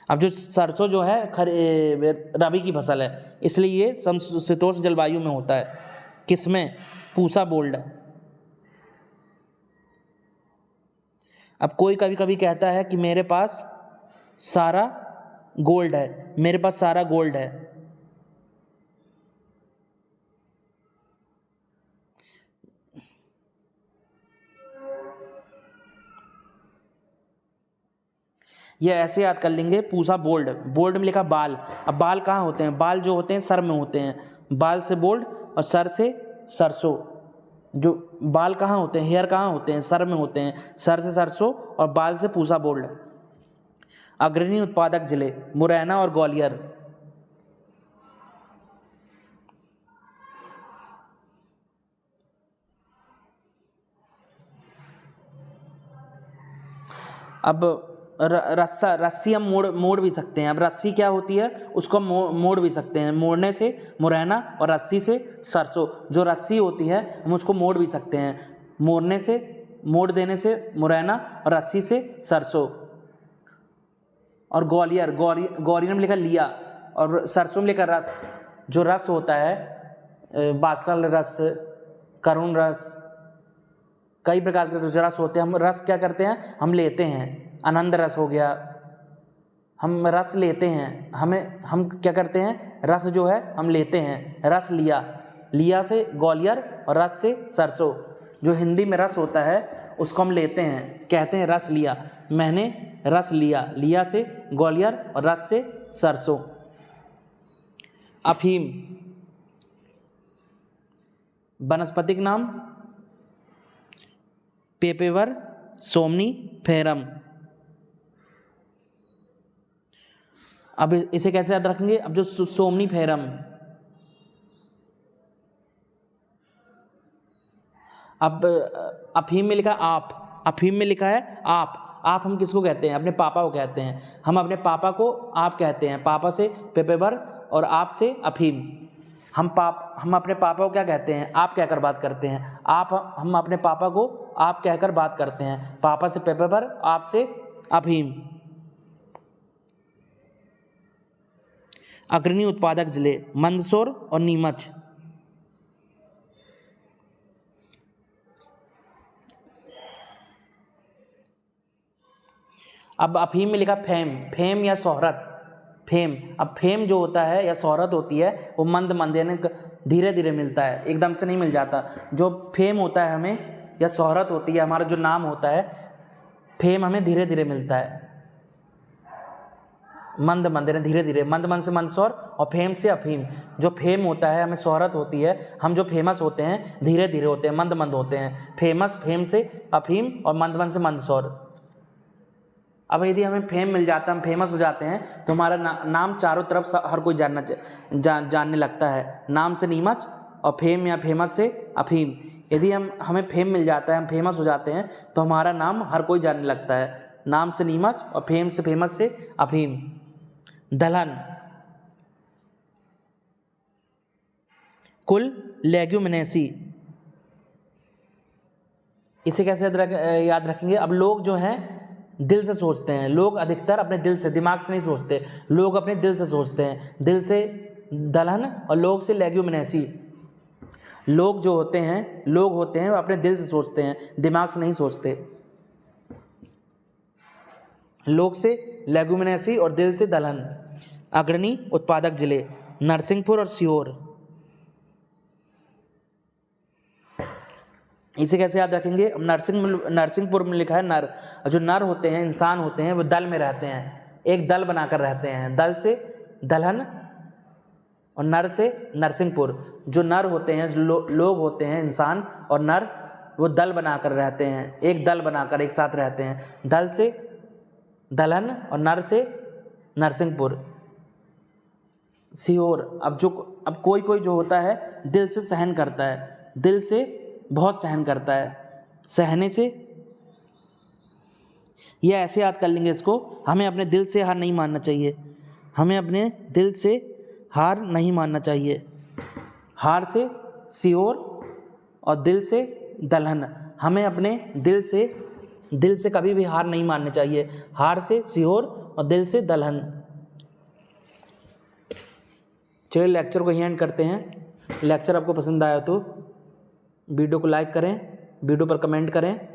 अब जो सरसों जो है रबी की फसल है, इसलिए ये समशीतोष्ण जलवायु में होता है। किसमें, पूसा बोल्ड। अब कोई कभी कभी कहता है कि मेरे पास सारा गोल्ड है, मेरे पास सारा गोल्ड है। ये ऐसे याद कर लेंगे, पूसा बोल्ड, बोल्ड में लिखा बाल। अब बाल कहाँ होते हैं, बाल जो होते हैं सर में होते हैं, बाल से बोल्ड और सर से सरसों। जो बाल कहाँ होते हैं, हेयर कहाँ होते हैं, सर में होते हैं, सर से सरसों और बाल से पूसा बोल्ड। अग्रणी उत्पादक जिले मुरैना और ग्वालियर। अब रस्सी हम मोड़ भी सकते हैं। अब रस्सी क्या होती है, उसको हम मोड़ भी सकते हैं। मोड़ने से मुरैना और रस्सी से सरसों। जो रस्सी होती है हम उसको मोड़ भी सकते हैं, मोड़ देने से मुरैना और रस्सी से सरसों। और ग्वालियर में लिखा लिया और सरसों में लिखा रस। जो रस होता है, बासल रस, करुण रस, कई प्रकार के जो रस होते हैं, हम रस क्या करते हैं, हम लेते हैं। आनंद रस हो गया, हम रस लेते हैं, हम क्या करते हैं, रस जो है हम लेते हैं। रस लिया से ग्वालियर और रस से सरसों। जो हिंदी में रस होता है उसको हम लेते हैं, कहते हैं रस लिया, मैंने रस लिया से ग्वालियर और रस से सरसों। अफीम वनस्पतिक नाम पेपेवर सोमनीफेरम। अब इसे कैसे याद रखेंगे, अब जो सोमनीफेरम, अब अफीम में लिखा अफीम में लिखा है आप हम किसको कहते हैं, अपने पापा को कहते हैं। हम अपने पापा को आप कहते हैं, पापा से पेपेवर और आप से अफीम। हम अपने पापा को क्या कहते हैं, आप कहकर बात करते हैं। हम अपने पापा को आप कहकर बात करते हैं, पापा से पेपेवर, आप से अफीम। अग्रणी उत्पादक जिले मंदसौर और नीमच। अब अफीम में लिखा फेम या शोहरत। फेम, अब फेम जो होता है या शोहरत होती है वो मंद यानी धीरे धीरे मिलता है, एकदम से नहीं मिल जाता। जो फेम होता है हमें या शोहरत होती है, हमारा जो नाम होता है, फेम हमें धीरे धीरे मिलता है, मंद यानी धीरे धीरे। मंद से मंदसौर और फेम से अफीम। जो फेम होता है हमें शोहरत होती है, हम जो फेमस होते हैं धीरे धीरे होते हैं, मंद होते हैं। फेम से अफीम और मंद से मंदसौर। अब यदि हमें फेम मिल जाता है, हम फेमस हो जाते हैं, तो हमारा नाम चारों तरफ हर कोई जानने लगता है। नाम से नीमच और फेम या फेमस से अफीम। यदि हमें फेम मिल जाता है, हम फेमस हो जाते हैं, तो हमारा नाम हर कोई जानने लगता है। नाम से नीमच और फेम से फेमस से अफीम। दलहन कुल लेग्यूमिनेसी। इसे कैसे याद रखेंगे, अब लोग जो हैं दिल से सोचते हैं, लोग अधिकतर अपने दिल से, दिमाग से नहीं सोचते, लोग अपने दिल से सोचते हैं। दिल से दलहन और लोग से लेग्यूमिनेसी। लोग होते हैं वो अपने दिल से सोचते हैं, दिमाग से नहीं सोचते। लोग से लेग्यूमिनेसी और दिल से दलहन। अग्रणी उत्पादक जिले नरसिंहपुर और सीहोर। इसे कैसे याद रखेंगे, नरसिंहपुर में लिखा है नर। जो नर होते हैं, इंसान होते हैं, वो दल में रहते हैं, एक दल बनाकर रहते हैं। दल से दलहन और नर से नरसिंहपुर। जो नर होते हैं, जो लोग होते हैं, इंसान और नर, वो दल बनाकर रहते हैं, एक दल बनाकर एक साथ रहते हैं। दल से दलहन और नर से नरसिंहपुर। सीहोर, अब कोई कोई जो होता है दिल से सहन करता है, दिल से बहुत सहन करता है, सहने से, ये ऐसे याद कर लेंगे इसको। हमें अपने दिल से हार नहीं मानना चाहिए, हमें अपने दिल से हार नहीं मानना चाहिए। हार से सीहोर और दिल से दलहन। हमें अपने दिल से कभी भी हार नहीं माननी चाहिए। हार से सीहोर और दिल से दलहन। चलिए लेक्चर को यहीं एंड करते हैं। लेक्चर आपको पसंद आया तो वीडियो को लाइक करें, वीडियो पर कमेंट करें,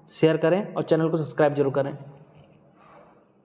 शेयर करें और चैनल को सब्सक्राइब जरूर करें।